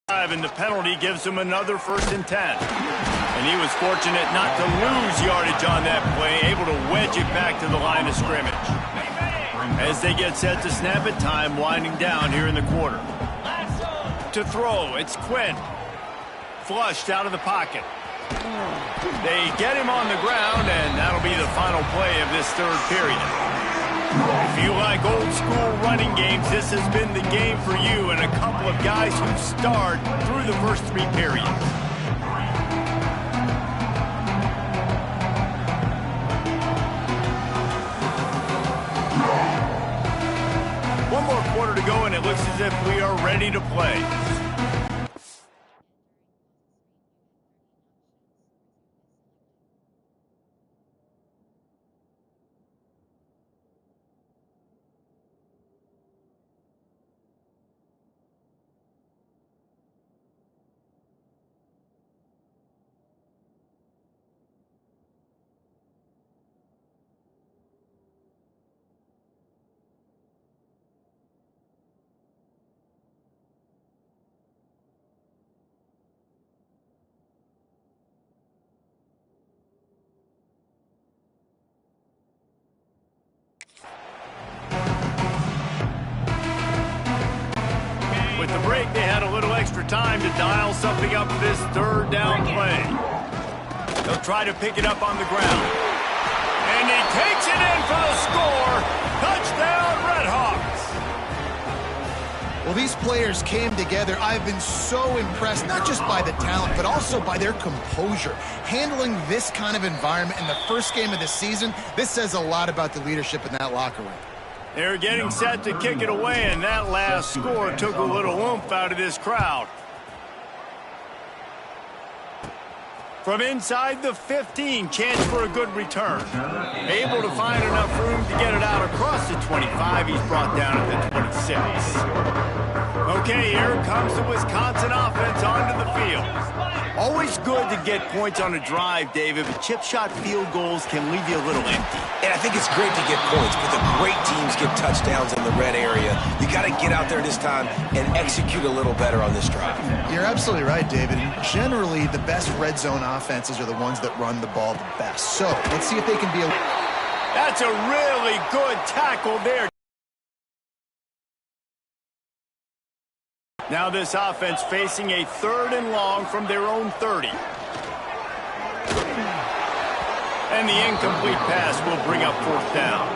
And the penalty gives him another 1st and 10. And he was fortunate not to lose yardage on that play, able to wedge it back to the line of scrimmage. As they get set to snap it, time winding down here in the quarter. To throw, it's Quinn. Flushed out of the pocket. They get him on the ground, and that'll be the final play of this 3rd period. If you like old school running games, this has been the game for you and a couple of guys who've starred through the first 3 periods. One more quarter to go, and it looks as if we are ready to play. With the break, they had a little extra time to dial something up for this 3rd down play. They'll try to pick it up on the ground. And he takes it in for the score. Touchdown, Redhawks. Well, these players came together. I've been so impressed, not just by the talent, but also by their composure. Handling this kind of environment in the first game of the season, this says a lot about the leadership in that locker room. They're getting set to kick it away, and that last score took a little oomph out of this crowd. From inside the 15, chance for a good return. Able to find enough room to get it out across the 25. He's brought down at the 26. Okay, here comes the Wisconsin offense onto the field. Always good to get points on a drive, David, but chip shot field goals can leave you a little empty. And I think it's great to get points, but the great teams get touchdowns in the red area. You got to get out there this time and execute a little better on this drive. You're absolutely right, David. And generally, the best red zone offenses are the ones that run the ball the best. So let's see if they can be a... That's a really good tackle there. Now this offense facing a 3rd and long from their own 30. And the incomplete pass will bring up 4th down.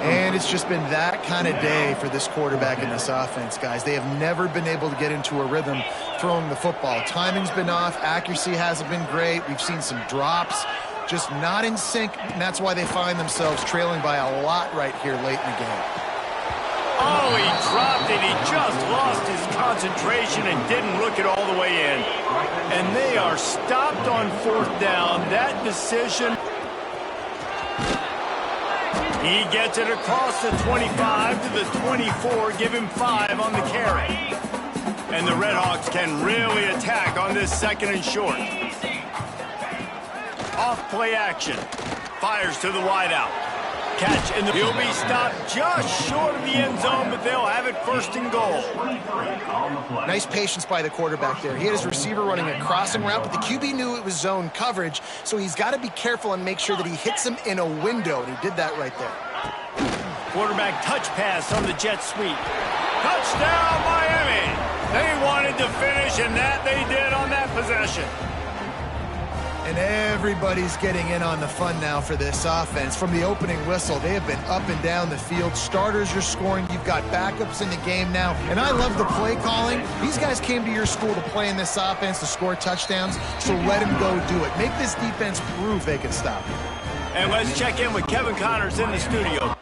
And it's just been that kind of day for this quarterback in this offense, guys. They have never been able to get into a rhythm throwing the football. Timing's been off. Accuracy hasn't been great. We've seen some drops. Just not in sync, and that's why they find themselves trailing by a lot right here late in the game. Oh, he dropped it. He just lost his concentration and didn't look it all the way in. And they are stopped on 4th down. That decision. He gets it across the 25 to the 24. Give him 5 on the carry. And the Redhawks can really attack on this 2nd and short. Off play action. Fires to the wideout. Catch, and he'll be stopped just short of the end zone, but they'll have it 1st and goal. Nice patience by the quarterback there. He had his receiver running a crossing route, but the QB knew it was zone coverage, so he's got to be careful and make sure that he hits him in a window, and he did that right there. Quarterback touch pass on the jet sweep. Touchdown, Miami! They wanted to finish, and that they did on that possession. And everybody's getting in on the fun now for this offense. From the opening whistle, they have been up and down the field. Starters are scoring. You've got backups in the game now. And I love the play calling. These guys came to your school to play in this offense to score touchdowns, so let them go do it. Make this defense prove they can stop you. And let's check in with Kevin Connors in the studio.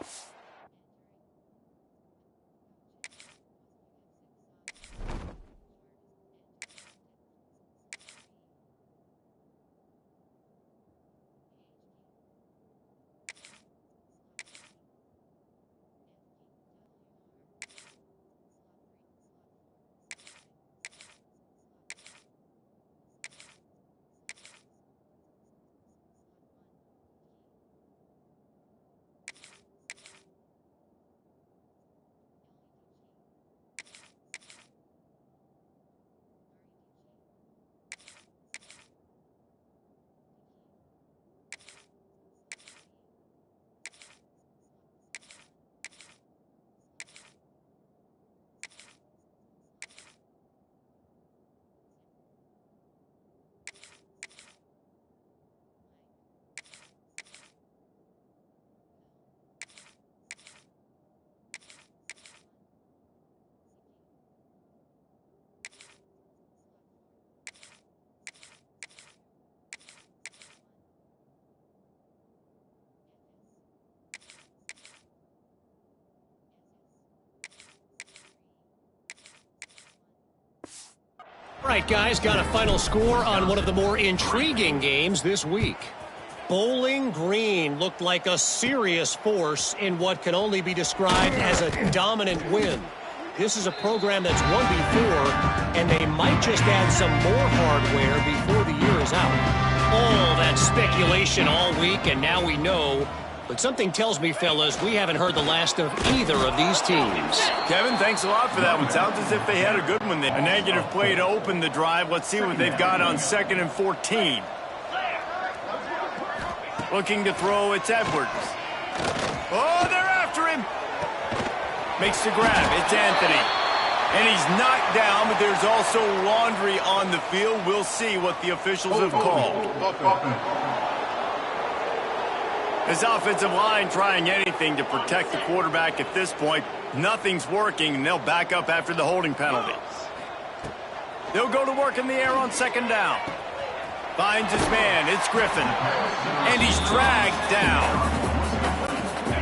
All right, guys, got a final score on one of the more intriguing games this week. Bowling Green looked like a serious force in what can only be described as a dominant win. This is a program that's won before, and they might just add some more hardware before the year is out. All that speculation all week, and now we know. But something tells me, fellas, we haven't heard the last of either of these teams. Kevin, thanks a lot for that one. Sounds as if they had a good one there. A negative play to open the drive. Let's see what they've got on 2nd and 14. Looking to throw, it's Edwards. Oh, they're after him. Makes the grab, it's Anthony. And he's knocked down, but there's also laundry on the field. We'll see what the officials have called. This offensive line trying anything to protect the quarterback at this point. Nothing's working, and they'll back up after the holding penalty. They'll go to work in the air on second down. Finds his man. It's Griffin. And he's dragged down.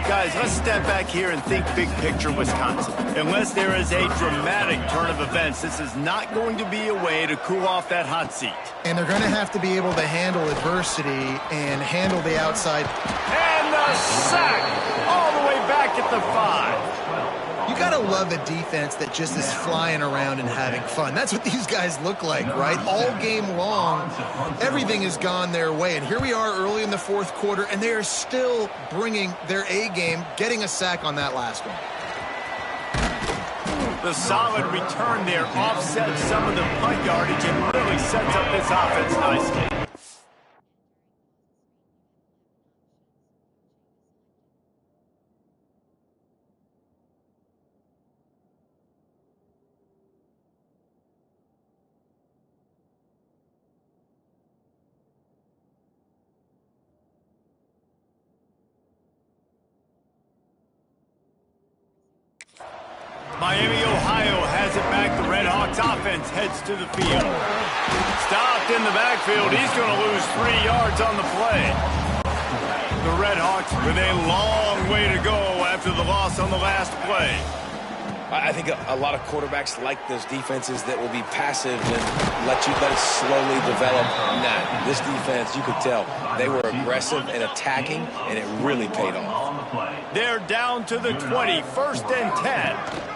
Guys, let's step back here and think big picture Wisconsin. Unless there is a dramatic turn of events, this is not going to be a way to cool off that hot seat. And they're going to have to be able to handle adversity and handle the outside. And the sack all the way back at the 5. You got to love a defense that just is flying around and having fun. That's what these guys look like, right? All game long, everything has gone their way. And here we are early in the fourth quarter, and they are still bringing their A game, getting a sack on that last one. The solid return there offsets some of the punt yardage and really sets up this offense nicely. Miami, Ohio has it back. The Red Hawks offense heads to the field. Stopped in the backfield. He's going to lose 3 yards on the play. The Red Hawks with a long way to go after the loss on the last play. I think a lot of quarterbacks like those defenses that will be passive and let it slowly develop. Nah, this defense, you could tell, they were aggressive and attacking, and it really paid off. They're down to the 20, 1st and 10.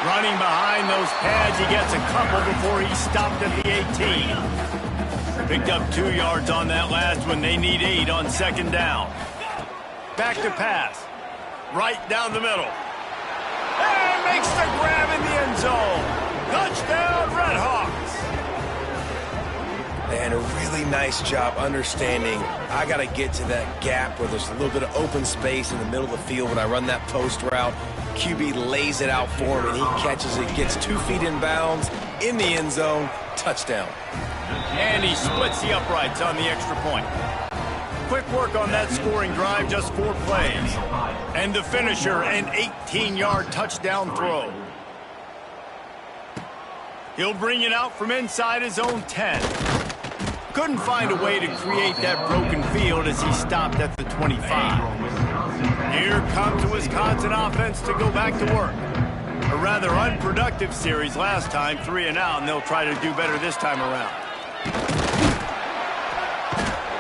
Running behind those pads, he gets a couple before he stopped at the 18. Picked up 2 yards on that last one. They need 8 on second down. Back to pass. Right down the middle. And makes the grab in the end zone. Touchdown, Red Hawks. And a really nice job understanding I got to get to that gap where there's a little bit of open space in the middle of the field when I run that post route. QB lays it out for him, and he catches it, gets 2 feet in bounds, in the end zone, touchdown. And he splits the uprights on the extra point. Quick work on that scoring drive, just 4 plays. And the finisher, an 18-yard touchdown throw. He'll bring it out from inside his own 10. Couldn't find a way to create that broken field as he stopped at the 25. Here comes the Wisconsin offense to go back to work. A rather unproductive series last time, 3 and out, and they'll try to do better this time around.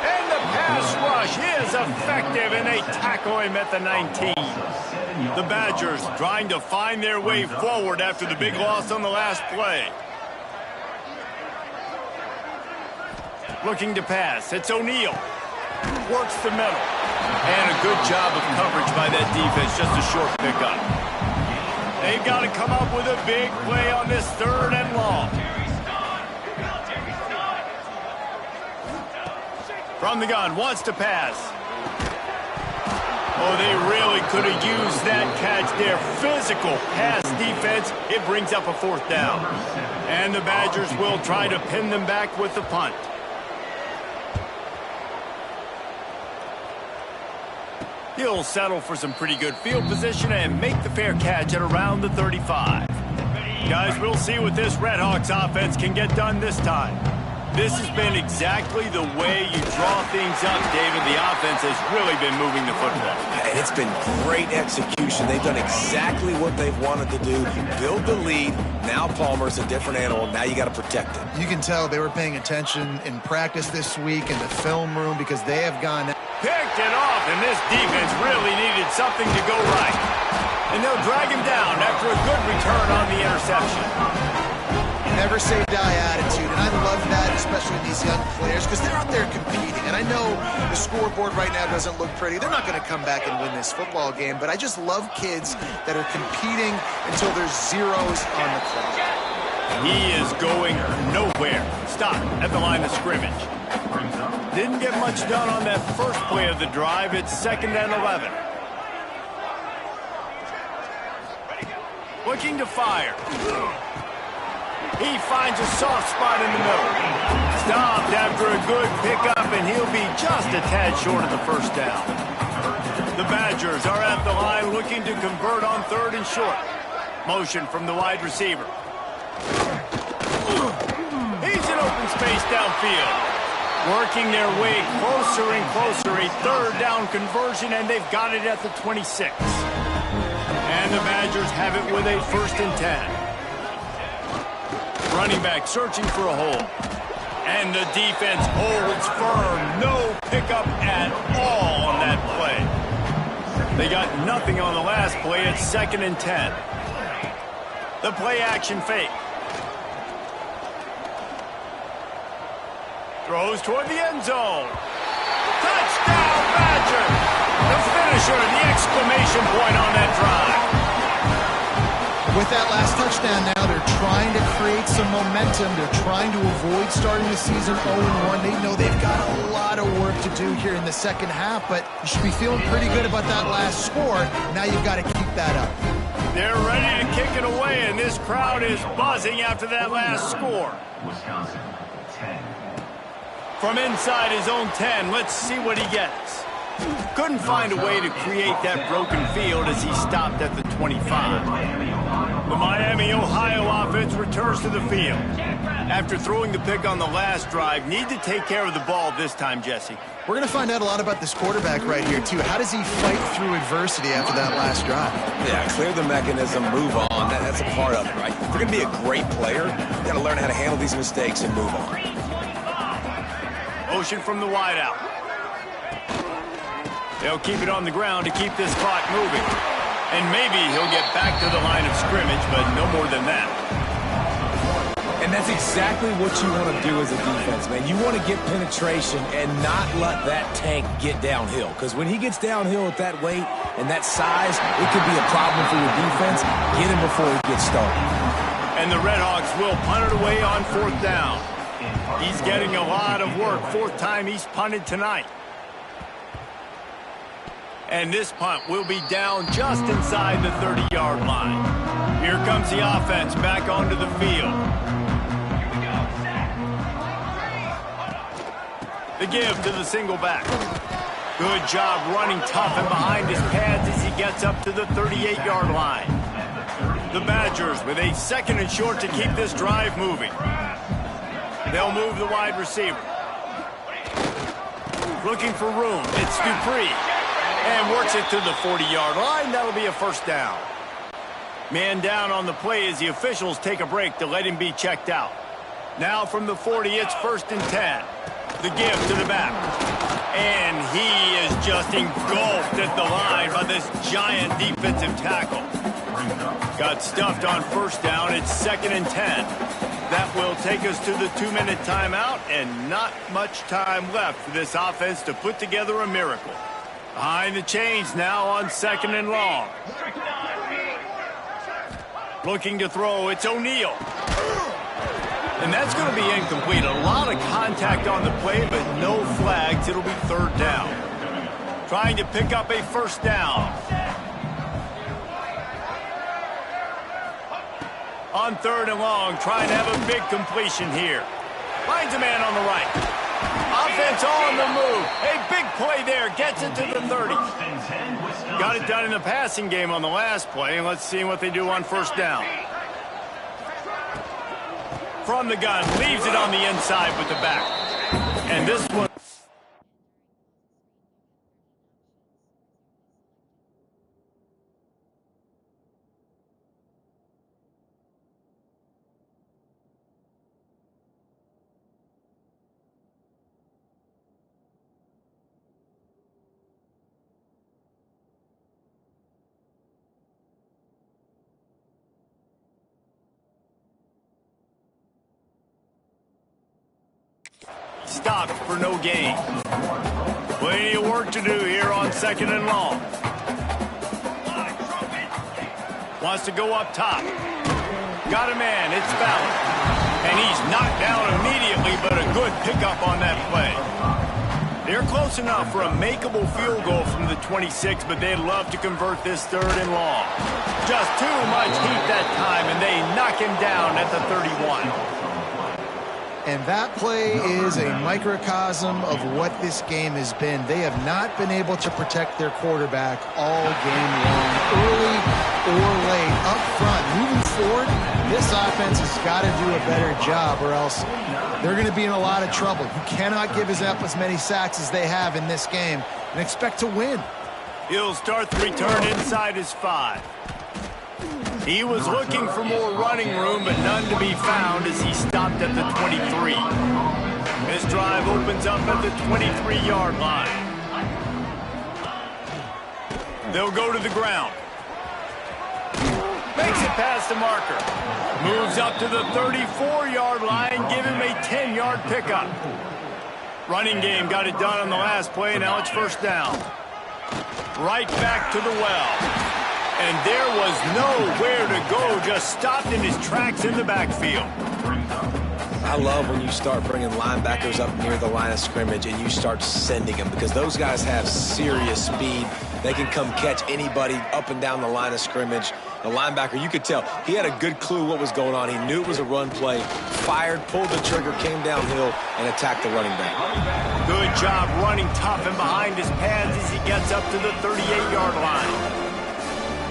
And the pass rush is effective, and they tackle him at the 19. The Badgers trying to find their way forward after the big loss on the last play. Looking to pass. It's O'Neal. Works the middle. And a good job of coverage by that defense. Just a short pickup. They've got to come up with a big play on this 3rd and long. From the gun. Wants to pass. Oh, they really could have used that catch there. Physical pass defense. It brings up a 4th down. And the Badgers will try to pin them back with the punt. He'll settle for some pretty good field position and make the fair catch at around the 35. Guys, we'll see what this Red Hawks offense can get done this time. This has been exactly the way you draw things up, David. The offense has really been moving the football. And it's been great execution. They've done exactly what they've wanted to do. Build the lead. Now Palmer's a different animal. Now you got to protect it. You can tell they were paying attention in practice this week in the film room because they have gone. Picked it off, and this defense really needed something to go right. And they'll drag him down after a good return on the interception. Never say die attitude, and I love that, especially these young players, because they're out there competing. And I know the scoreboard right now doesn't look pretty. They're not going to come back and win this football game, but I just love kids that are competing until there's zeros on the clock. He is going nowhere. Stop at the line of scrimmage. Didn't get much done on that first play of the drive. It's 2nd and 11. Looking to fire. He finds a soft spot in the middle. Stopped after a good pickup, and he'll be just a tad short of the 1st down. The Badgers are at the line looking to convert on 3rd and short. Motion from the wide receiver. He's in open space downfield. Working their way closer and closer. A 3rd down conversion, and they've got it at the 26. And the Badgers have it with a 1st and 10. Running back searching for a hole. And the defense holds firm. No pickup at all on that play. They got nothing on the last play. It's 2nd and 10. The play action fake. Throws toward the end zone. Touchdown, Badger! The finisher, the exclamation point on that drive. With that last touchdown now, they're trying to create some momentum. They're trying to avoid starting the season 0-1. They know they've got a lot of work to do here in the second half, but you should be feeling pretty good about that last score. Now you've got to keep that up. They're ready to kick it away, and this crowd is buzzing after that last score. Wisconsin, 10. From inside his own 10, let's see what he gets. Couldn't find a way to create that broken field as he stopped at the 25. The Miami, Ohio offense returns to the field. After throwing the pick on the last drive, need to take care of the ball this time, Jesse. We're going to find out a lot about this quarterback right here, too. How does he fight through adversity after that last drive? Yeah, clear the mechanism, move on. That's a part of it, right? If you're going to be a great player, you got to learn how to handle these mistakes and move on. Motion from the wideout. They'll keep it on the ground to keep this clock moving. And maybe he'll get back to the line of scrimmage, but no more than that. And that's exactly what you want to do as a defense, man. You want to get penetration and not let that tank get downhill. Because when he gets downhill at that weight and that size, it could be a problem for your defense. Get him before he gets started. And the Redhawks will punt it away on 4th down. He's getting a lot of work. 4th time he's punted tonight. And this punt will be down just inside the 30-yard line. Here comes the offense back onto the field. The give to the single back. Good job running tough and behind his pads as he gets up to the 38-yard line. The Badgers with a 2nd and short to keep this drive moving. They'll move the wide receiver. Looking for room. It's Dupree. And works it to the 40-yard line. That'll be a 1st down. Man down on the play as the officials take a break to let him be checked out. Now from the 40, it's 1st and 10. The give to the back. And he is just engulfed at the line by this giant defensive tackle. Got stuffed on 1st down. It's 2nd and 10. That will take us to the 2-minute timeout, and not much time left for this offense to put together a miracle. Behind the chains now on 2nd and long. Looking to throw, it's O'Neal. And that's going to be incomplete. A lot of contact on the play, but no flags. It'll be 3rd down. Trying to pick up a 1st down. On 3rd and long, trying to have a big completion here. Finds a man on the right. Offense on the move. A big play there. Gets it to the 30. Got it done in the passing game on the last play. And let's see what they do on 1st down. From the gun. Leaves it on the inside with the back. And this one. Stopped for no gain. Plenty of work to do here on 2nd and long. Wants to go up top. Got a man. It's Fowler. And he's knocked down immediately, but a good pickup on that play. They're close enough for a makeable field goal from the 26, but they'd love to convert this 3rd and long. Just too much heat that time, and they knock him down at the 31. And that play is a microcosm of what this game has been. They have not been able to protect their quarterback all game long, early or late, up front. Moving forward, this offense has got to do a better job or else they're going to be in a lot of trouble. You cannot give up as many sacks as they have in this game and expect to win. He'll start the return inside his 5. He was looking for more running room, but none to be found as he stopped at the 23. This drive opens up at the 23-yard line. They'll go to the ground. Makes it past the marker. Moves up to the 34-yard line, give him a 10-yard pickup. Running game got it done on the last play, now it's first down. Right back to the well. And there was nowhere to go, just stopped in his tracks in the backfield. I love when you start bringing linebackers up near the line of scrimmage and you start sending them because those guys have serious speed. They can come catch anybody up and down the line of scrimmage. The linebacker, you could tell, he had a good clue what was going on. He knew it was a run play, fired, pulled the trigger, came downhill, and attacked the running back. Good job running tough and behind his pads as he gets up to the 38-yard line.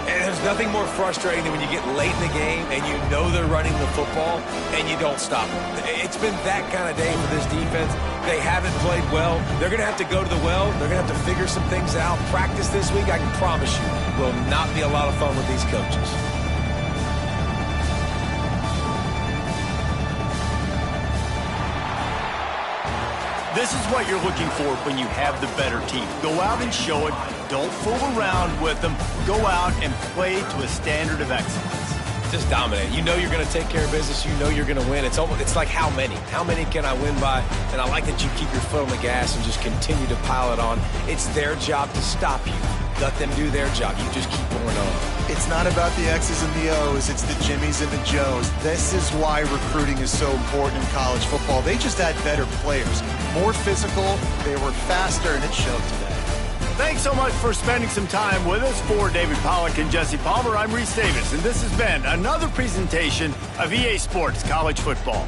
And there's nothing more frustrating than when you get late in the game and you know they're running the football and you don't stop them. It's been that kind of day for this defense. They haven't played well. They're going to have to go to the well. They're going to have to figure some things out. Practice this week, I can promise you, will not be a lot of fun with these coaches. This is what you're looking for when you have the better team. Go out and show it. Don't fool around with them. Go out and play to a standard of excellence. Just dominate. You know you're going to take care of business. You know you're going to win. It's like how many? How many can I win by? And I like that you keep your foot on the gas and just continue to pile it on. It's their job to stop you. Let them do their job. You just keep going on. It's not about the X's and the O's. It's the Jimmies and the Joes. This is why recruiting is so important in college football. They just had better players. More physical. They were faster, and it showed today. Thanks so much for spending some time with us. For David Pollack and Jesse Palmer, I'm Reese Davis, and this has been another presentation of EA Sports College Football.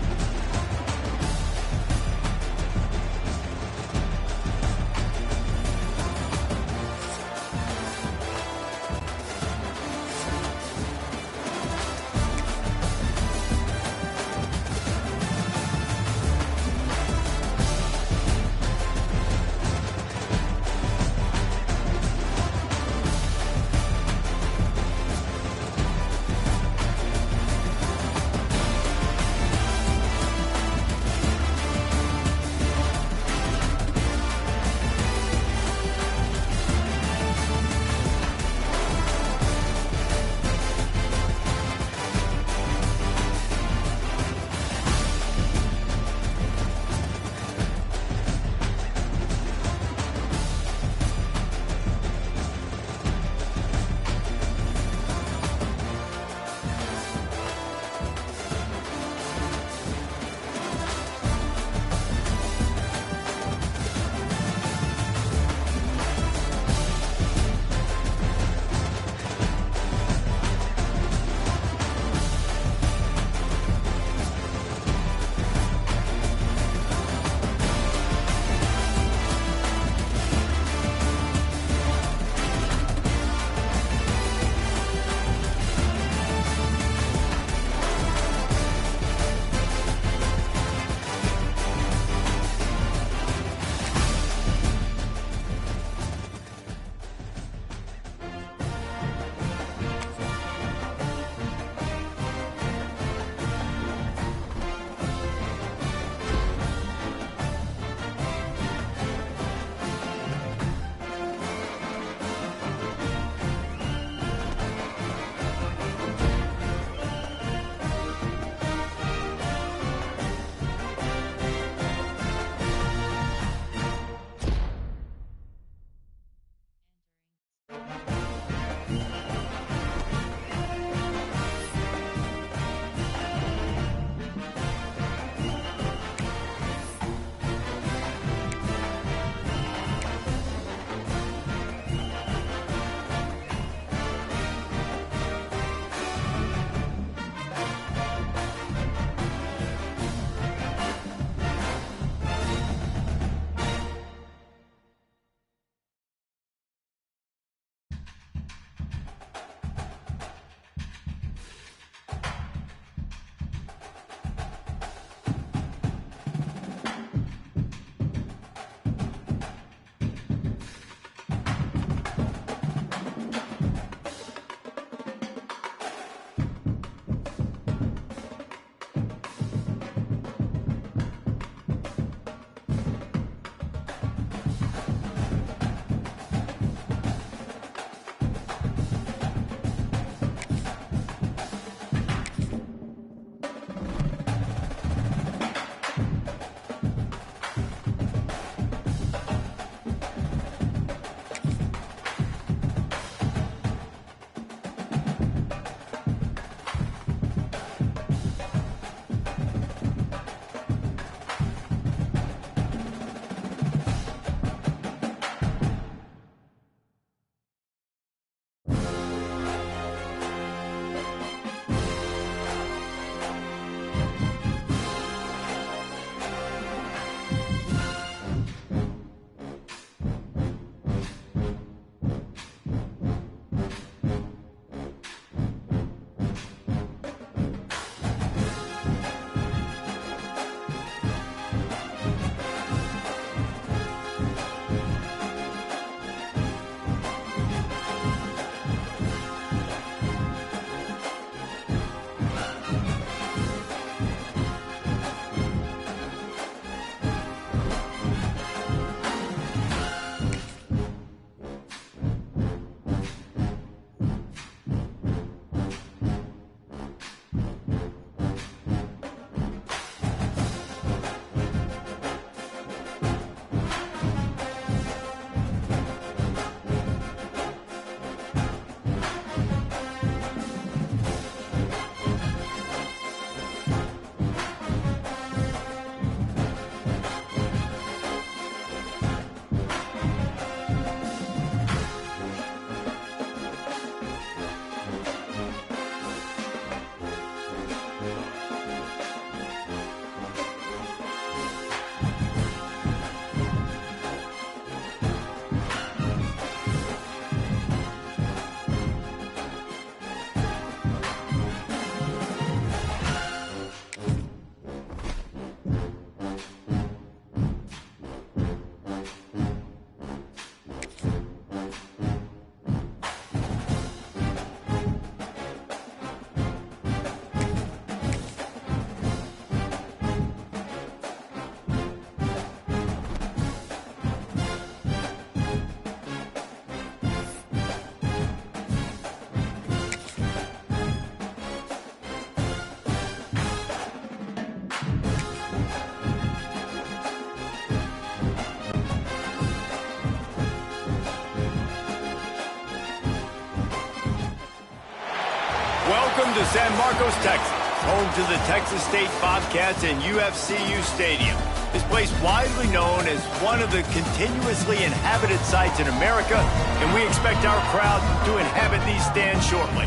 Welcome to San Marcos, Texas, home to the Texas State Bobcats and UFCU Stadium. This place widely known as one of the continuously inhabited sites in America, and we expect our crowd to inhabit these stands shortly.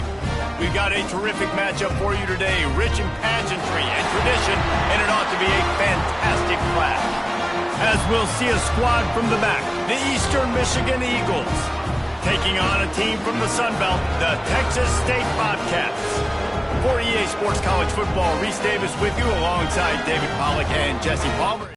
We've got a terrific matchup for you today, rich in pageantry and tradition, and it ought to be a fantastic clash. As we'll see a squad from the back, the Eastern Michigan Eagles, taking on a team from the Sun Belt, the Texas State Bobcats. For EA Sports College Football, Reese Davis with you alongside David Pollack and Jesse Palmer.